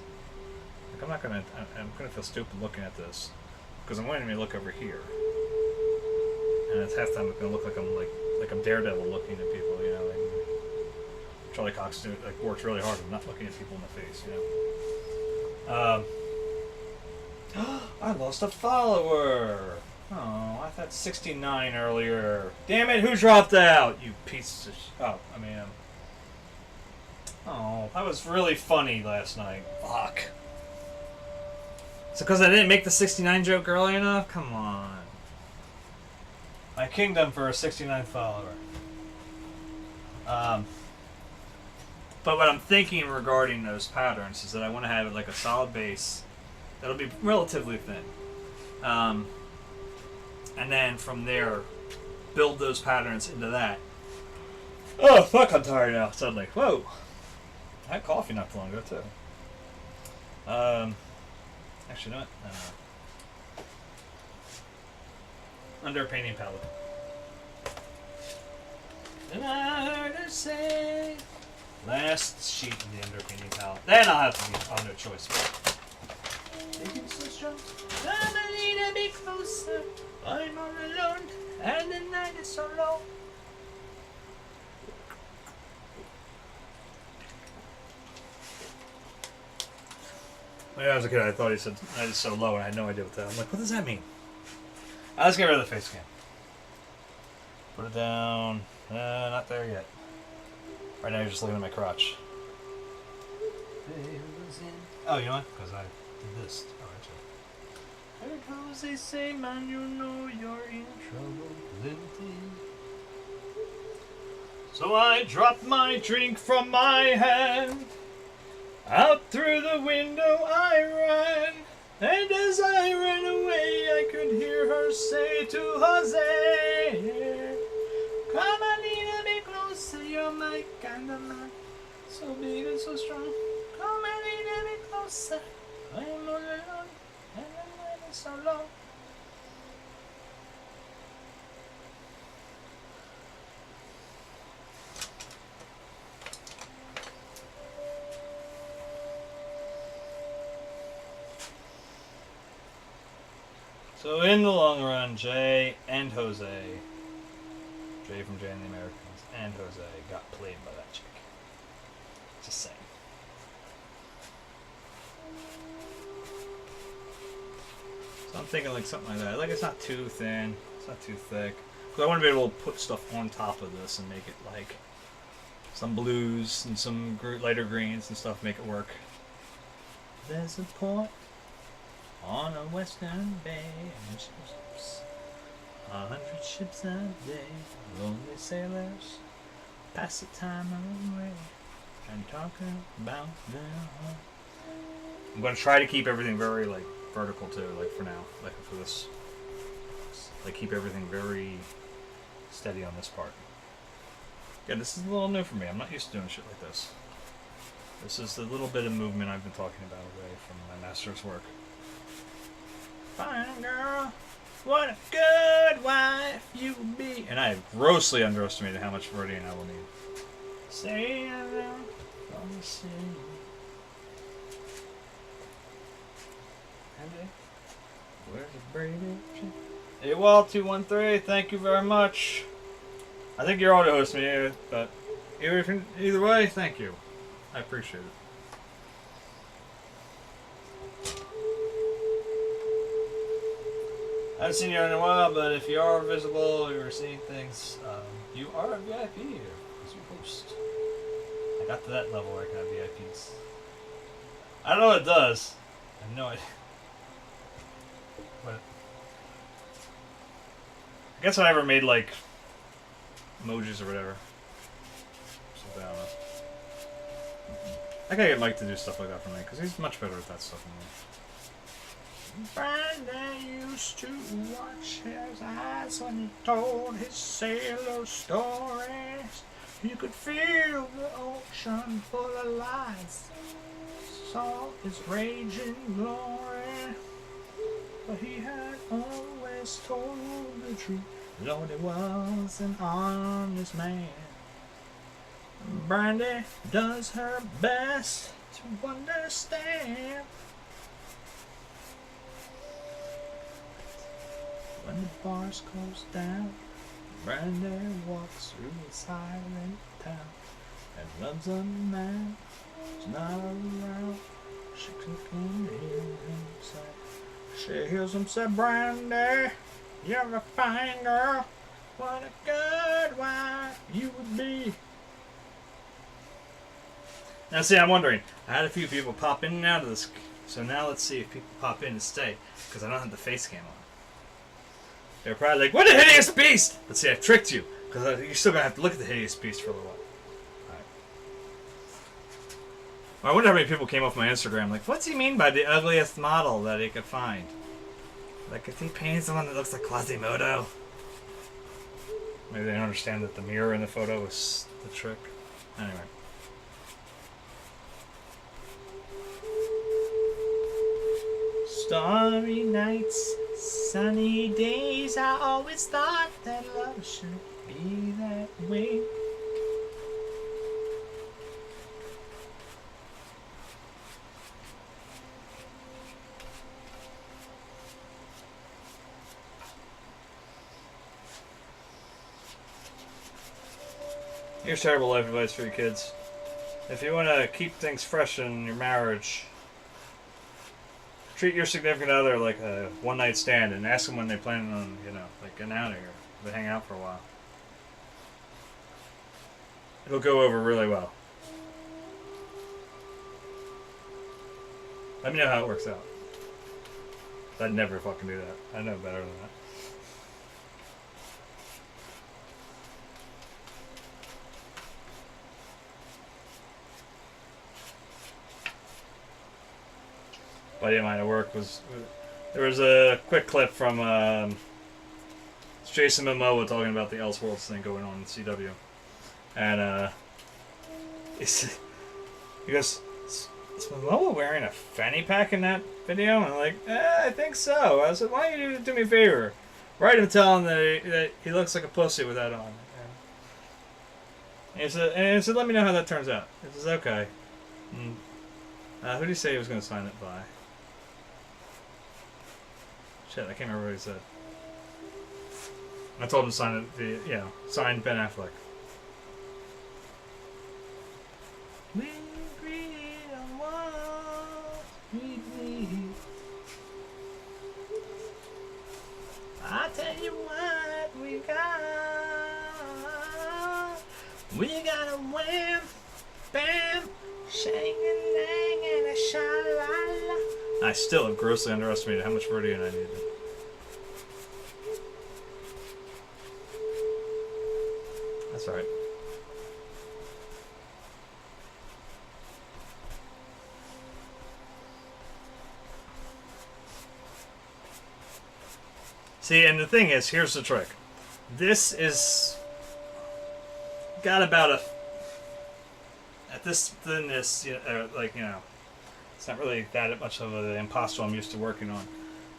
Like, I'm gonna feel stupid looking at this because I'm wanting me to look over here, and at half time I'm gonna look like I'm Daredevil looking at people. You know, like Charlie Cox works really hard at not looking at people in the face. You know. I lost a follower. Oh, I thought 69 earlier. Damn it! Who dropped out? You piece of Oh, that was really funny last night. Fuck. So because I didn't make the 69 joke early enough? Come on. My kingdom for a 69 follower. But what I'm thinking regarding those patterns is that I want to have it like a solid base that'll be relatively thin. And then from there, build those patterns into that. Oh, fuck, I'm tired now, suddenly. Whoa. I had coffee not too long ago, too. Actually, not. Under a painting palette. Then I heard her say, last sheet in the under painting palette. Then I'll have to be on no choice. Making so strong. Come a little bit closer. I'm all alone, and the night is so long. When I was a kid, I thought he said night is so low, and I had no idea what that. I'm like, what does that mean? Let's get rid of the face cam. Put it down. Not there yet. Right now, you're just looking at my crotch. Oh, you know what? Because I did this. Oh, actually. Because they say, man, you know you're in trouble plenty. So I dropped my drink from my hand. Out through the window I ran. And as I ran away, I could hear her say to Jose, come a little bit closer, you're my kind of man. So big and so strong. Come a little bit closer. I'm all alone, and the night is so long. So in the long run, Jay and Jose, Jay from Jay and the Americans, and Jose got played by that chick. Just saying. So I'm thinking like something like that. Like it's not too thin, it's not too thick. Because I want to be able to put stuff on top of this and make it like some blues and some lighter greens and stuff, make it work. There's a port on a western bay, and ships, 100 ships a day, lonely sailors pass the time away and talking about their home. I'm going to try to keep everything very like vertical too, like for now, like for this, like keep everything very steady on this part. Again, this is a little new for me. I'm not used to doing shit like this. This is the little bit of movement I've been talking about away from my master's work. Fine girl, what a good wife you will be. And I have grossly underestimated how much Viridian I will need. Say around from the sea. Andy? Where's the Brady? AWOL213, thank you very much. I think you're auto hosting me, but either way, thank you. I appreciate it. I haven't seen you in a while, but if you are visible, you're seeing things, you are a VIP here as your host. I got to that level where I can have VIPs. I don't know what it does. I have no idea. But I guess I never made like emojis or whatever. So I don't know. I gotta get Mike to do stuff like that for me because he's much better at that stuff than me. Brandon used to watch his eyes when he told his sailor stories. You could feel the ocean full of lies, saw its raging glory, but he had always told the truth. Lord, he was an honest man. Brandy does her best to understand. When the bars close down, Brandy walks through a silent town and loves a man who's not around. She can hear him say, she hears him say, Brandy, you're a fine girl. What a good wife you would be. Now see, I'm wondering, I had a few people pop in and out of this, so now let's see if people pop in and stay, because I don't have the face cam on. They're probably like, what a hideous beast! Let's see, I tricked you, because you're still going to have to look at the hideous beast for a little while. Alright. Well, I wonder how many people came off my Instagram, like, what's he mean by the ugliest model that he could find? Like, if he painted someone that looks like Quasimodo? Maybe they don't understand that the mirror in the photo is the trick. Anyway. Starry nights, sunny days, I always thought that love should be that way. Here's terrible life advice for your kids. If you want to keep things fresh in your marriage, treat your significant other like a one-night stand and ask them when they plan on, like getting out of here. They hang out for a while. It'll go over really well. Let me know how it works out. I'd never fucking do that. I know better than that. Buddy of mine at work there was a quick clip from Jason Momoa talking about the Elseworlds thing going on in CW, and he goes, is Momoa wearing a fanny pack in that video? And I'm like, I think so. I said, why don't you do me a favor, write him, tell him that he looks like a pussy with that on. And he said, let me know how that turns out. He says, okay. Who did he say he was going to sign it by? Shit, I can't remember what he said. I told him to sign it, sign Ben Affleck. We agree on what we need. I tell you what we got. We got a wham, bam, shang-a-lang and a sha-la-la. I still have grossly underestimated how much Viridian I needed. That's alright. See, and the thing is, here's the trick. This is got about at this thinness, it's not really that much of an imposter I'm used to working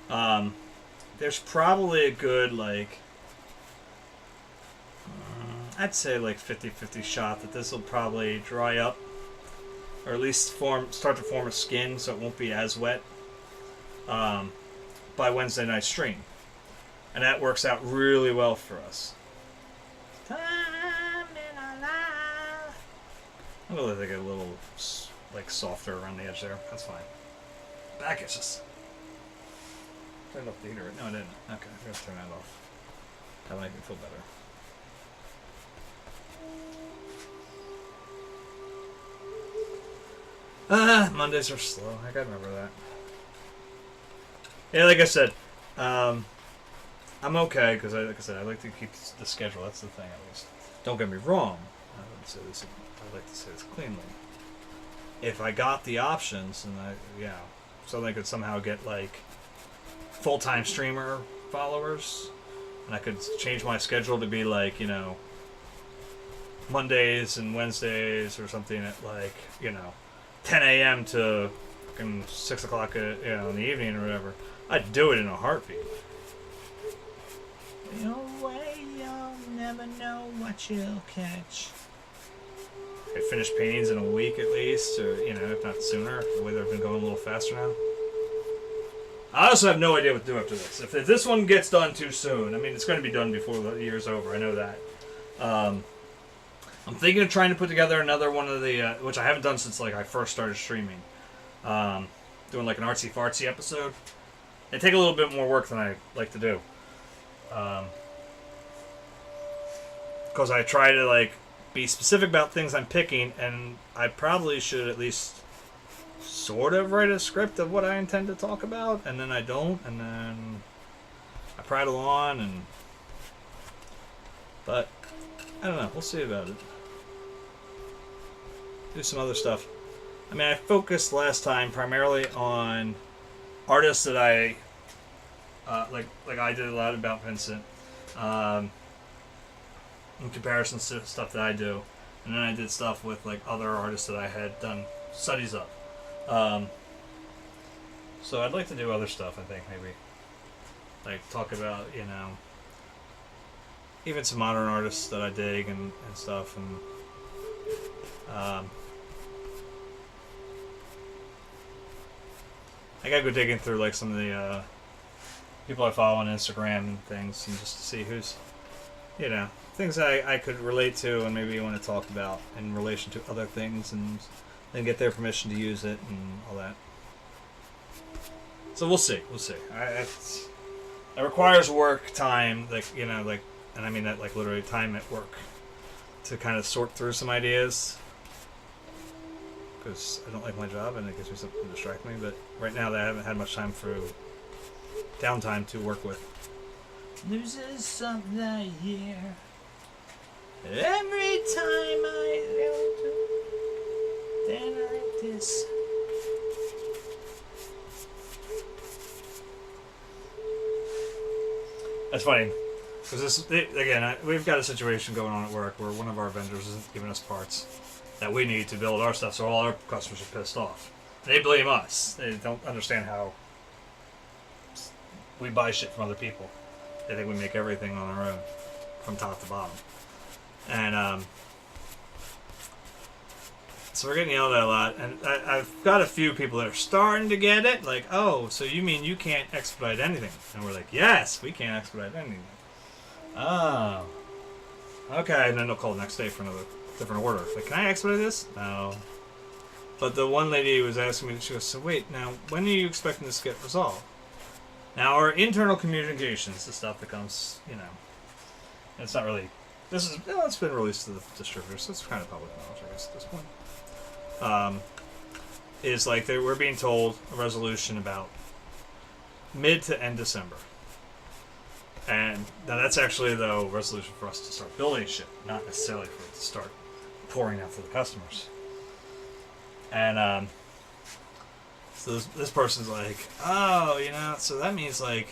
on. There's probably a good, I'd say 50-50 shot that this will probably dry up, or at least start to form a skin so it won't be as wet. by Wednesday night stream. And that works out really well for us. Time in our life. I'm going to let it get a little like softer around the edge there. That's fine. Back itches. Turned off the heater. No, I didn't. Okay, I'm going to turn that off. That'll make me feel better. Mondays are slow. I gotta remember that. Yeah, like I said, I'm okay because, like I said, I like to keep the schedule. That's the thing, at least. Don't get me wrong. I would say this. I like to say this cleanly. If I got the options, and so I could somehow get like full-time streamer followers, and I could change my schedule to be like, you know, Mondays and Wednesdays or something at like, you know, 10 a.m. to fucking 6 o'clock, in the evening or whatever. I'd do it in a heartbeat. No way, you'll never know what you'll catch. I finish paintings in a week at least, or, you know, if not sooner. The way they've been going a little faster now. I also have no idea what to do after this. If this one gets done too soon, I mean, it's going to be done before the year's over. I know that. I'm thinking of trying to put together another one of the, which I haven't done since like I first started streaming. Doing like an artsy-fartsy episode. They take a little bit more work than I like to do. Because I try to like be specific about things I'm picking, and I probably should at least sort of write a script of what I intend to talk about, and then I don't, and then I prattle on, but I don't know. We'll see about it. Do some other stuff. I mean, I focused last time primarily on artists that I like I did a lot about Vincent, in comparison to stuff that I do, and then I did stuff with like other artists that I had done studies of. So I'd like to do other stuff. I think maybe like talk about, you know, even some modern artists that I dig and stuff, and I gotta go digging through like some of the people I follow on Instagram and things, and just to see who's, you know, things I could relate to and maybe want to talk about in relation to other things, and then get their permission to use it and all that. So we'll see. It requires work, time, like, you know, like, and I mean that like literally time at work, to kind of sort through some ideas, because I don't like my job and it gives me something to distract me. But right now, I haven't had much time for downtime to work with. Loses something I hear every time I go to then like this. That's funny, because we've got a situation going on at work where one of our vendors isn't giving us parts that we need to build our stuff, so all our customers are pissed off. They blame us. They don't understand how we buy shit from other people. They think we make everything on our own, from top to bottom. And so we're getting yelled at a lot, and I've got a few people that are starting to get it, like, oh, so you mean you can't expedite anything? And we're like, yes, we can't expedite anything. Oh, okay. And then they'll call the next day for another different order. Like, can I expedite this? No. But the one lady was asking me, she goes, so wait, now, when are you expecting this to get resolved? Now, our internal communications, the stuff that comes, you know, it's not really, it's been released to the distributors, so it's kind of public knowledge, I guess, at this point. Is like we're being told a resolution about mid to end December. And now that's actually, though, a resolution for us to start building shit, not necessarily for it to start pouring out to the customers. And so this person's like, oh, you know, so that means like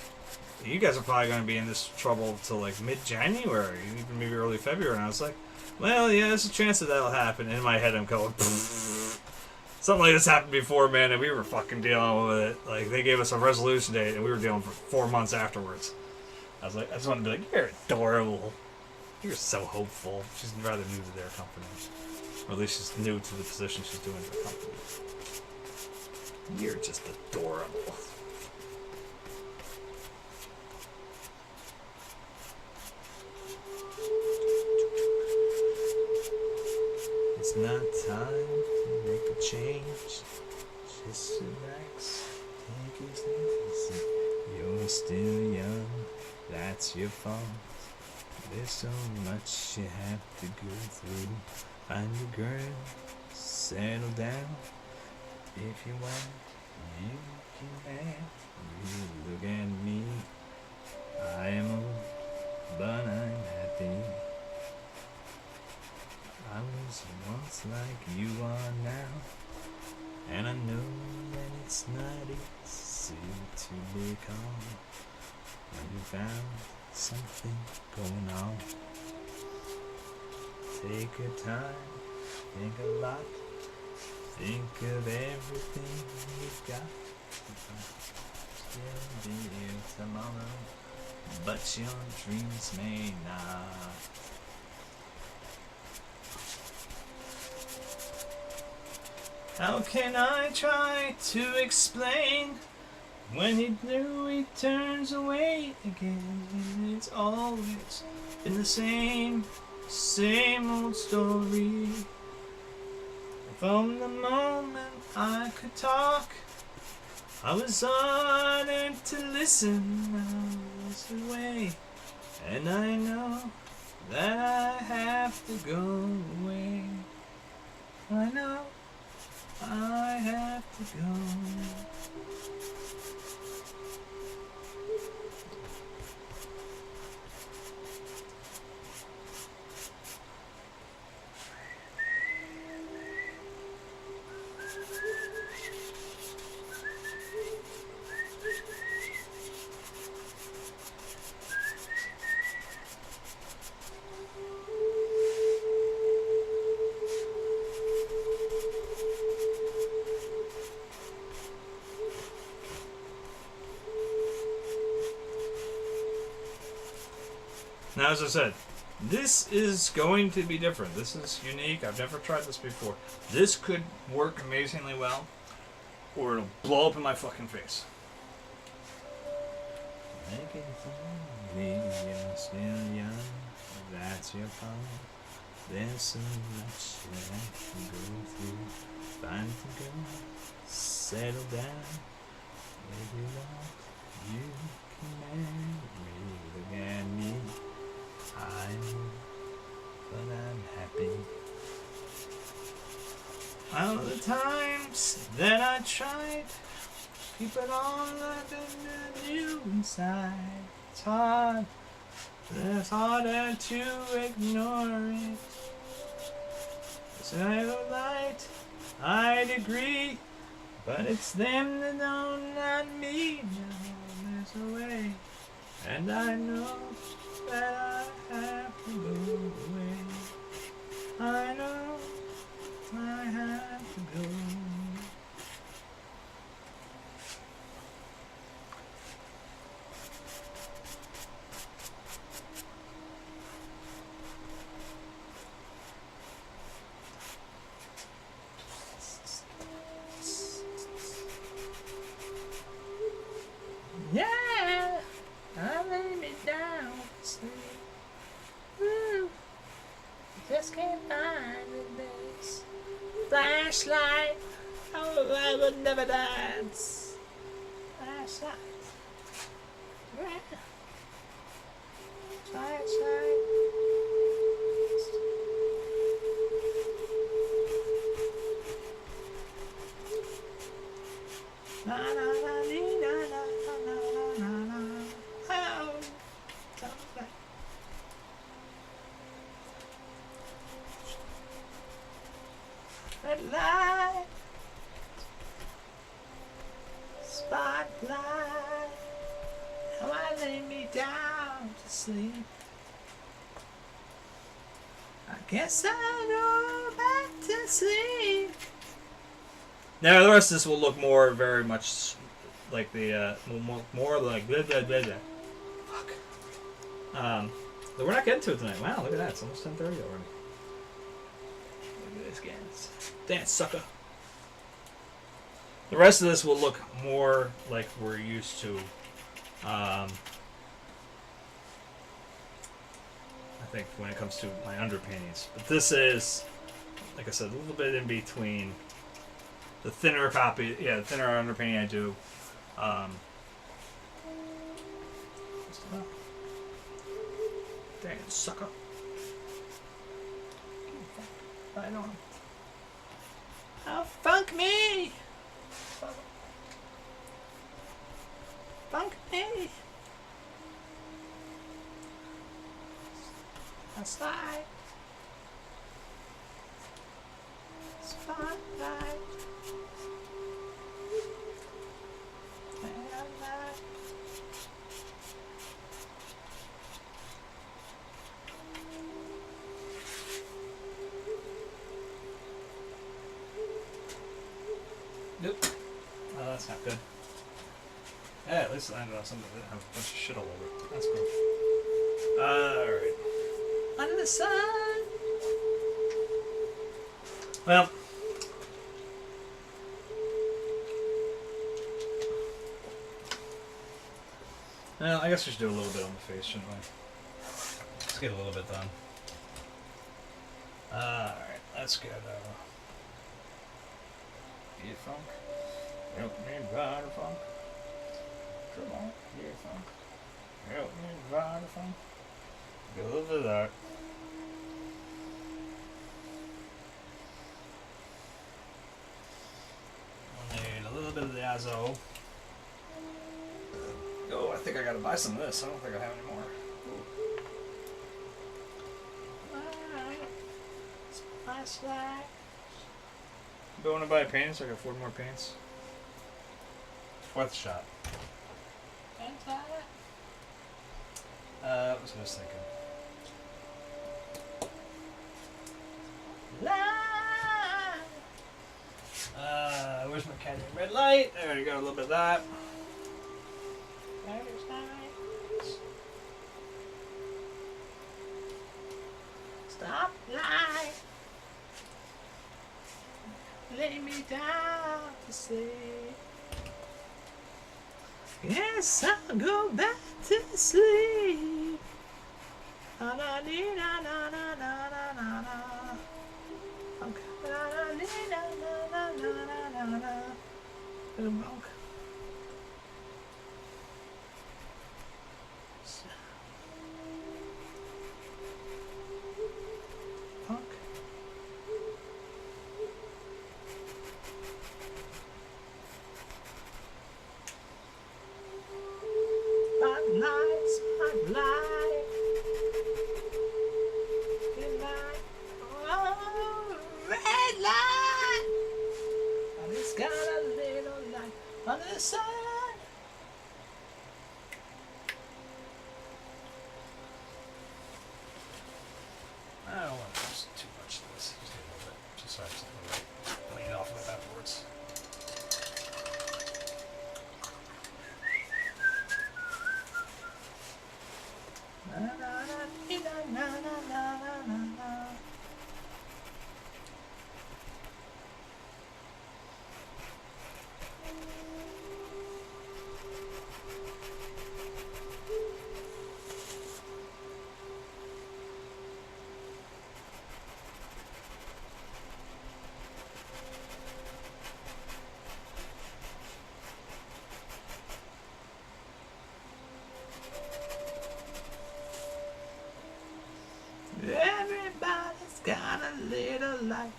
you guys are probably going to be in this trouble till like mid-January, even maybe early February. And I was like, well, yeah, there's a chance that'll happen. In my head, I'm going, something like this happened before, man, and we were fucking dealing with it. Like, they gave us a resolution date, and we were dealing for 4 months afterwards. I was like, I just wanted to be like, you're adorable. You're so hopeful. She's rather new to their company. Or at least she's new to the position she's doing in the company. You're just adorable. not time to make a change. Just relax, take it easy. You're still young, that's your fault. There's so much you have to go through. Find a girl, settle down. If you want, you can have. You look at me. I am old, but I'm happy. I was once like you are now, and I know that it's not easy to be calm when you found something going on. Take your time, think a lot, think of everything you've got. Still be here tomorrow, but your dreams may not. How can I try to explain when he knew he turns away again? It's always been the same old story. From the moment I could talk, I was honored to listen. I was away, and I know that I have to go away. I know I have to go. Now, as I said, this is going to be different. This is unique. I've never tried this before. This could work amazingly well, or it'll blow up in my fucking face. Making fun of me, you're still young. That's your fault. There's so much you have to go through. Find to go, settle down. If you want, you can marry. Look at me. But I'm happy. All the times that I tried, keep it all under you inside. It's hard, but it's harder to ignore it. So light, I'd agree, but it's them that don't, not me. No, there's a way, and I know that I have to go away. I know I have to go. Yeah, I lay me down to sleep. Just can't find this flashlight. Oh, I would never dance. Flashlight. Flashlight. Na na na dee, na na na na na na. Oh, something. Red light, spotlight. Now I lay me down to sleep. I guess I'll go back to sleep. Now the rest of this will look more, very much like the more like blah blah blah blah. Fuck. But we're not getting to it tonight. Wow, look at that! It's almost 10:30 already. Look at this, guys. Dance, sucker. The rest of this will look more like we're used to. I think when it comes to my underpaintings, but this is like I said, a little bit in between the thinner copy, the thinner underpainting I do. Dang, sucker. I don't. Oh, funk me! Funk me! A slide. Spotlight. Nope. Oh, that's not good. Yeah, at least I landed on something that didn't have a bunch of shit all over it. That's cool. Alright. Under the sun! Well. Well, I guess we should do a little bit on the face, shouldn't we? Let's get a little bit done. Alright, let's get Ear funk. Help me ride a funk. Come on, ear funk. Help me ride a funk. Go over that. We'll need a little bit of the azo. Oh, I think I gotta buy some of this. I don't think I have any more. Flashlight. Do you want to buy paints? I can afford more paints. Fourth shot. What was I just thinking? Where's my cadmium red light? I already got a little bit of that. Stop light. Lay me down to sleep. Yes, I'll go back to sleep. Na na na na na na na na. Okay. Na na na na na na na. Bit of milk. Punk. Spotlight, spotlight. Good night. Oh, red light. And it's got a little light under the sun. I don't want to use too much of this. Just a little bit. Just so I have something to clean off with afterwards. Na na na na na na na na. Everybody's got a little light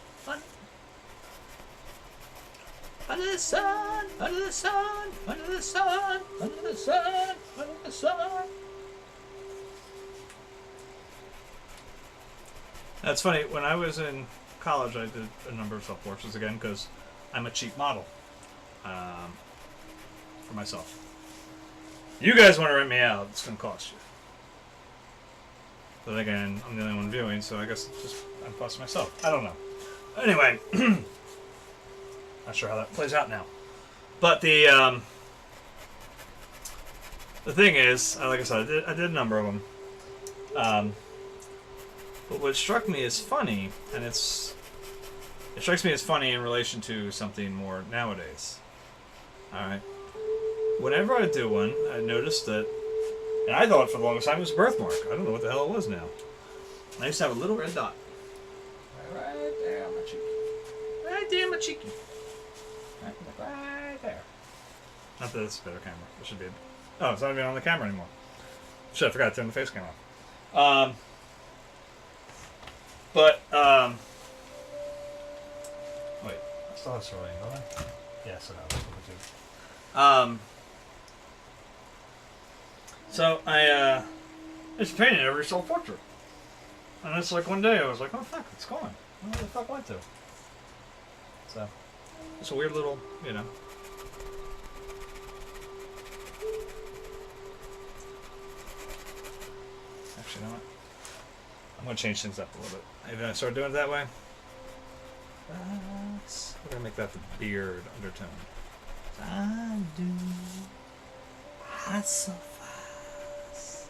under the sun, under the sun, under the sun, under the sun, under the sun. That's funny. When I was in college, I did a number of self-portraits again because I'm a cheap model for myself. You guys want to rent me out, it's going to cost you. But again, I'm the only one viewing, so I guess just I'm cost myself. I don't know. Anyway, not sure how that plays out now. But the thing is, like I said, I did a number of them. But what struck me as funny, and it strikes me as funny in relation to something more nowadays. All right. Whenever I do one, I noticed that. And I thought for the longest time it was a birthmark. I don't know what the hell it was now. I used to have a little red dot Right there on my cheek. Right there on my cheeky. Right there. Not that it's a better camera. It should be. Oh, it's not even on the camera anymore. Shit, I forgot to turn the face cam off. Wait. I still have cerulean, don't I? Yeah, so that's what we do. So I just painted every self-portrait. And it's like one day I was like, oh fuck, it's gone. Where the fuck went to? So, it's a weird little, you know. Actually, you know what? I'm going to change things up a little bit. Maybe I start doing it that way. We're going to make that the beard undertone. I do hot so fast.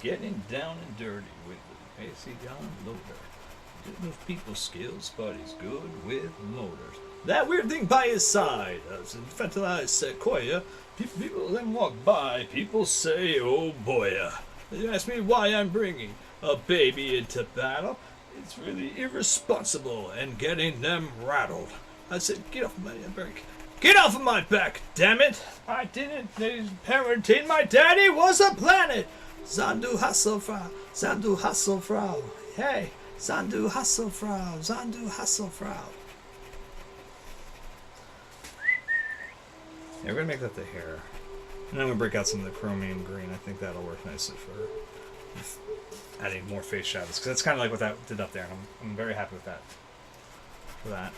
Getting down and dirty with the AC John Loader. Good with people's skills, but he's good with motors. That weird thing by his side, as infantilized sequoia. People then walk by, people say, oh boy. They ask me why I'm bringing a baby into battle. It's really irresponsible and getting them rattled. I said, get off my back. Get off of my back, damn it! I didn't parenting. My daddy was a planet. Zandu Hasselfrau, Zandu Hasselfrau. Hey, Zandu Hasselfrau, Zandu Hasselfrau. Yeah, we're gonna make that the hair. And I'm gonna break out some of the chromium green. I think that'll work nicely for adding more face shadows. Because that's kind of like what that did up there. And I'm very happy with that. For that.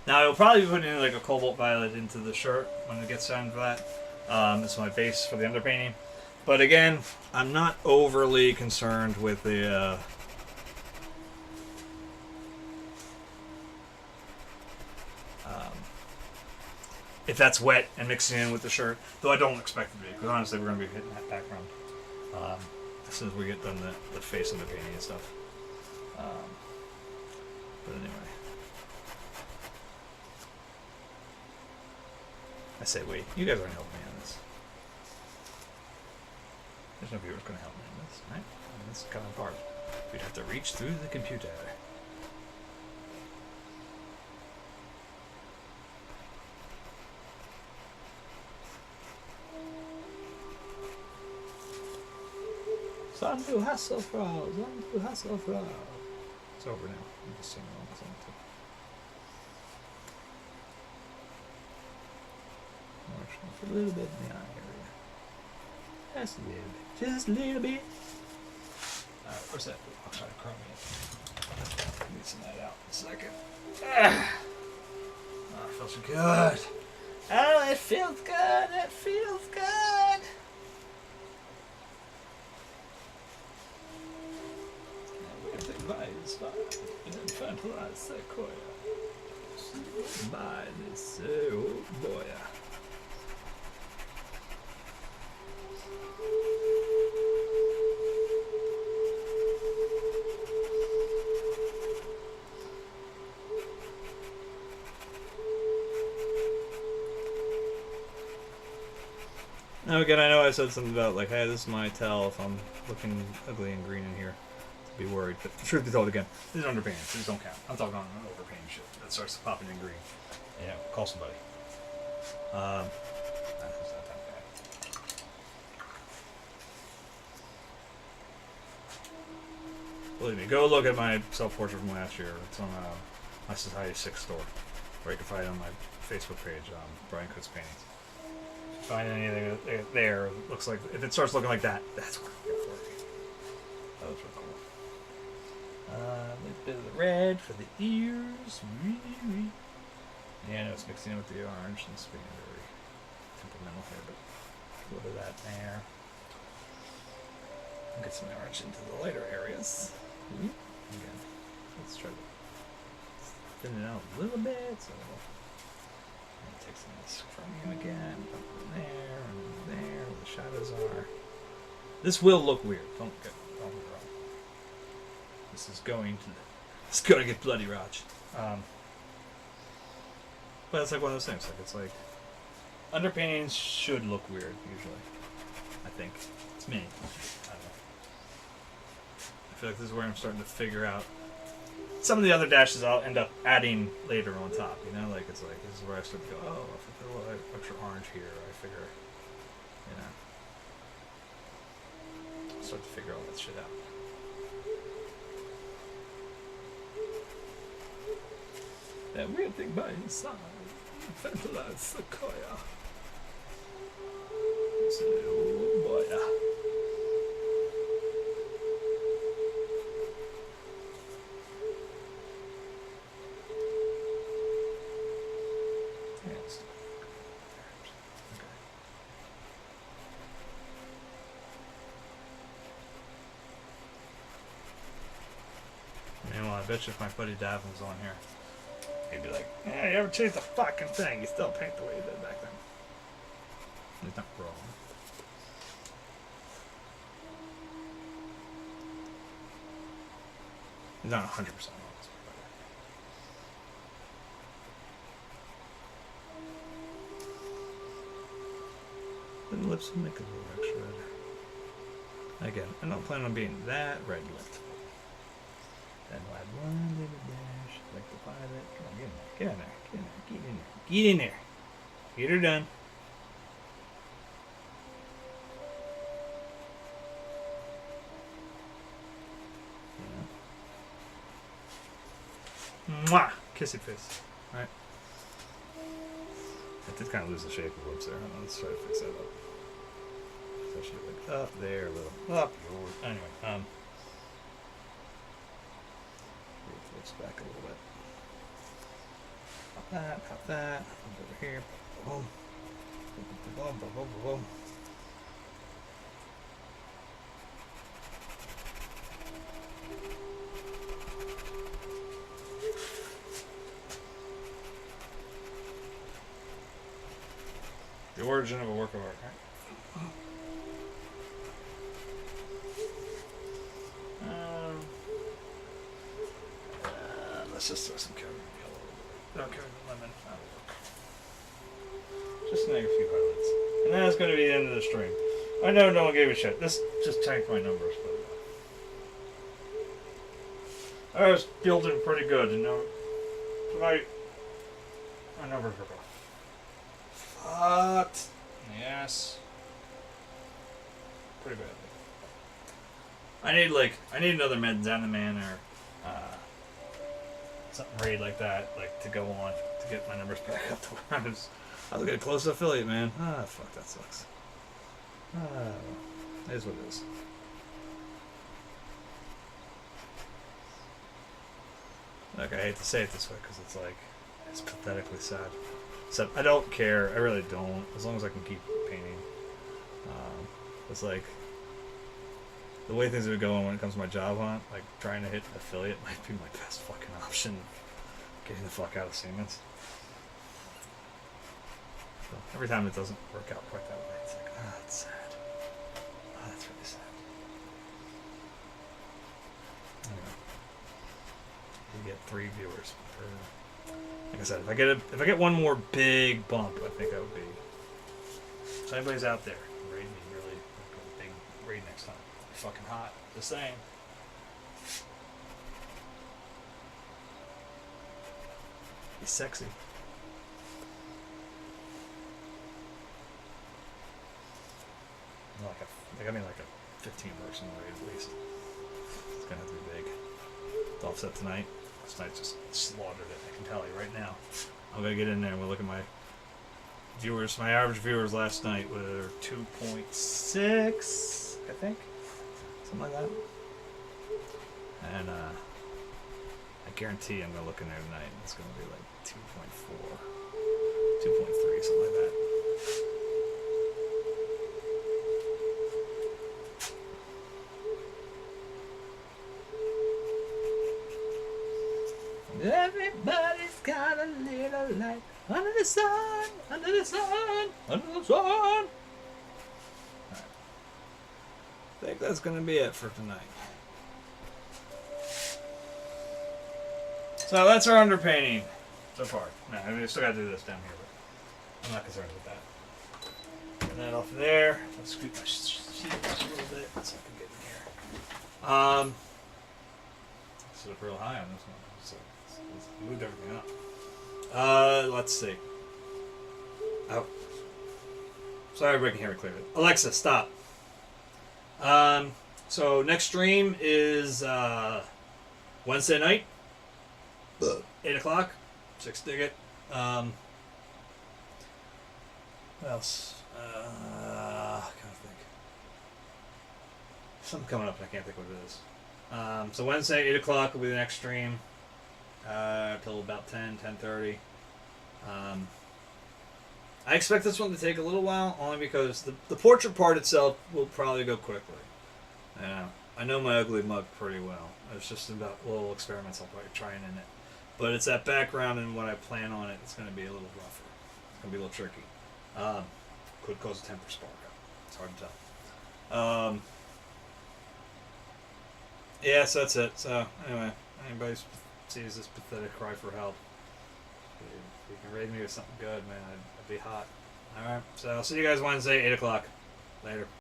Now I'll probably be putting in like a cobalt violet into the shirt when it gets down to that. This is my base for the underpainting. But again, I'm not overly concerned with the if that's wet and mixing in with the shirt, though I don't expect it to be, because honestly we're going to be hitting that background as soon as we get done the face underpainting and stuff. But anyway. I say, wait, you guys aren't helping me on this. There's no viewers going to help me on this, right? This is kind of hard. We'd have to reach through the computer. Zandu Hasselfrau, Zandu Hasselfrau. It's over now. I'm just singing along with something. A little bit in the eye area. Just a little bit. Just a little bit. Alright, where's that? I'll try to chrome it. Mixing that out in a second. Oh, it feels so good. Oh, it feels good. It feels good. Everything by his side. Infantilized sequoia. By this, oh boy. Now again, I know I said something about like, hey, this is my tell if I'm looking ugly and green in here. To be worried, but truth be told, again, these are underpainted. These don't count. I'm talking on overpainting shit that starts popping in green. Yeah, call somebody. That's not that bad. Believe me, go look at my self-portrait from last year. It's on my Society 6 store, or you can find it on my Facebook page, Brian Coates Paintings. Find anything there, looks like, if it starts looking like that, that's what I'm going for. That was real cool. A little bit of the red for the ears. Yeah, I know it's mixing in with the orange and it's being very temperamental here, but a little bit of that there. I'll get some orange into the lighter areas. Again, let's try to thin it out a little bit. So take some It's chromium again. There and there where the shadows are. This will look weird. Don't get me wrong. This is going to get bloody rotch. But it's like one of those things. Like it's like underpaintings should look weird usually. I think it's me. I don't know. I feel like this is where I'm starting to figure out. Some of the other dashes I'll end up adding later on top, you know? Like, it's like, this is where I start to go, oh, if I put a little extra orange here, I figure, you know. Start to figure all that shit out. That weird thing by inside, Fentanyl Sequoia. It's a little boy. I bet you if my buddy Davin was on here, he'd be like, "Yeah, you ever change the fucking thing? You still paint the way you did back then." He's not wrong. He's not 100% wrong. Then the lips will make a little extra red. Again, I'm not planning on being that red lipped. Then we'll add one little dash, like the violet. Come on, get in there, get in there, get in there, get in there. Get her done. Yeah. Mwah! Kissy face. Right? I did kind of lose the shape of the lips there. Let's try to fix that up. So I should like up there a little. Up yours. Anyway, lips back a little bit. Pop that, over here. Boom. Boom, boom, boom, boom. The origin of a work of art, right? Let's just throw some Kevin yellow over there. No, Kevin lemon. That'll work. Just make a few highlights. And that's going to be the end of the stream. I know no one gave a shit. This just tanked my numbers, but I was building pretty good, and now tonight my numbers are fucked. Yes. Pretty badly. I need another Menaceart Man or something raid like that, like to go on to get my numbers back up to where I was getting a close affiliate, man. Ah, fuck, that sucks. It is what it is. Like, I hate to say it this way because it's like, it's pathetically sad. So I don't care. I really don't. As long as I can keep painting. It's like the way things are going when it comes to my job hunt. Like trying to hit affiliate might be my best fucking option. Getting the fuck out of Siemens. So every time it doesn't work out quite that way, it's like, ah, that's sad. Ah, that's really sad. Anyway, you get 3 viewers per. Like I said, if I get one more big bump, I think that would be. So anybody's out there, raid me really, a big raid next time. It's fucking hot. Just saying. He's sexy. Like a 15 person raid at least. It's gonna have to be big. It's offset tonight. Tonight just slaughtered it. I can tell you right now. I'm gonna get in there and we'll look at my viewers. My average viewers last night were 2.6, I think, something like that. And I guarantee I'm gonna look in there tonight and it's gonna be like 2.4, 2.3, something like that. Everybody's got a little light under the sun, under the sun, under the sun. Right. I think that's going to be it for tonight. So that's our underpainting so far. Now, we still got to do this down here, but I'm not concerned with that. Get that off of there. Let's scoot my sheet up a little bit so I can get in here. Sit up real high on this one, so let's move everything up. Let's see. Oh, sorry, everybody can hear me clearly. Alexa, stop. So next stream is Wednesday night, 8 o'clock, 6 Digit. What else? I can't think. Something coming up, and I can't think what it is. So Wednesday, 8 o'clock will be the next stream, till about 10:30. I expect this one to take a little while, only because the portrait part itself will probably go quickly. I know my ugly mug pretty well. It's just about little experiments I'll probably try in it. But it's that background and what I plan on it, it's going to be a little rougher. It's going to be a little tricky. Could cause a temper spark. It's hard to tell. Yeah, so that's it. So, anyway, anybody sees this pathetic cry for help, if you can raid me with something good, man, I'd be hot. Alright, so I'll see you guys Wednesday, 8 o'clock. Later.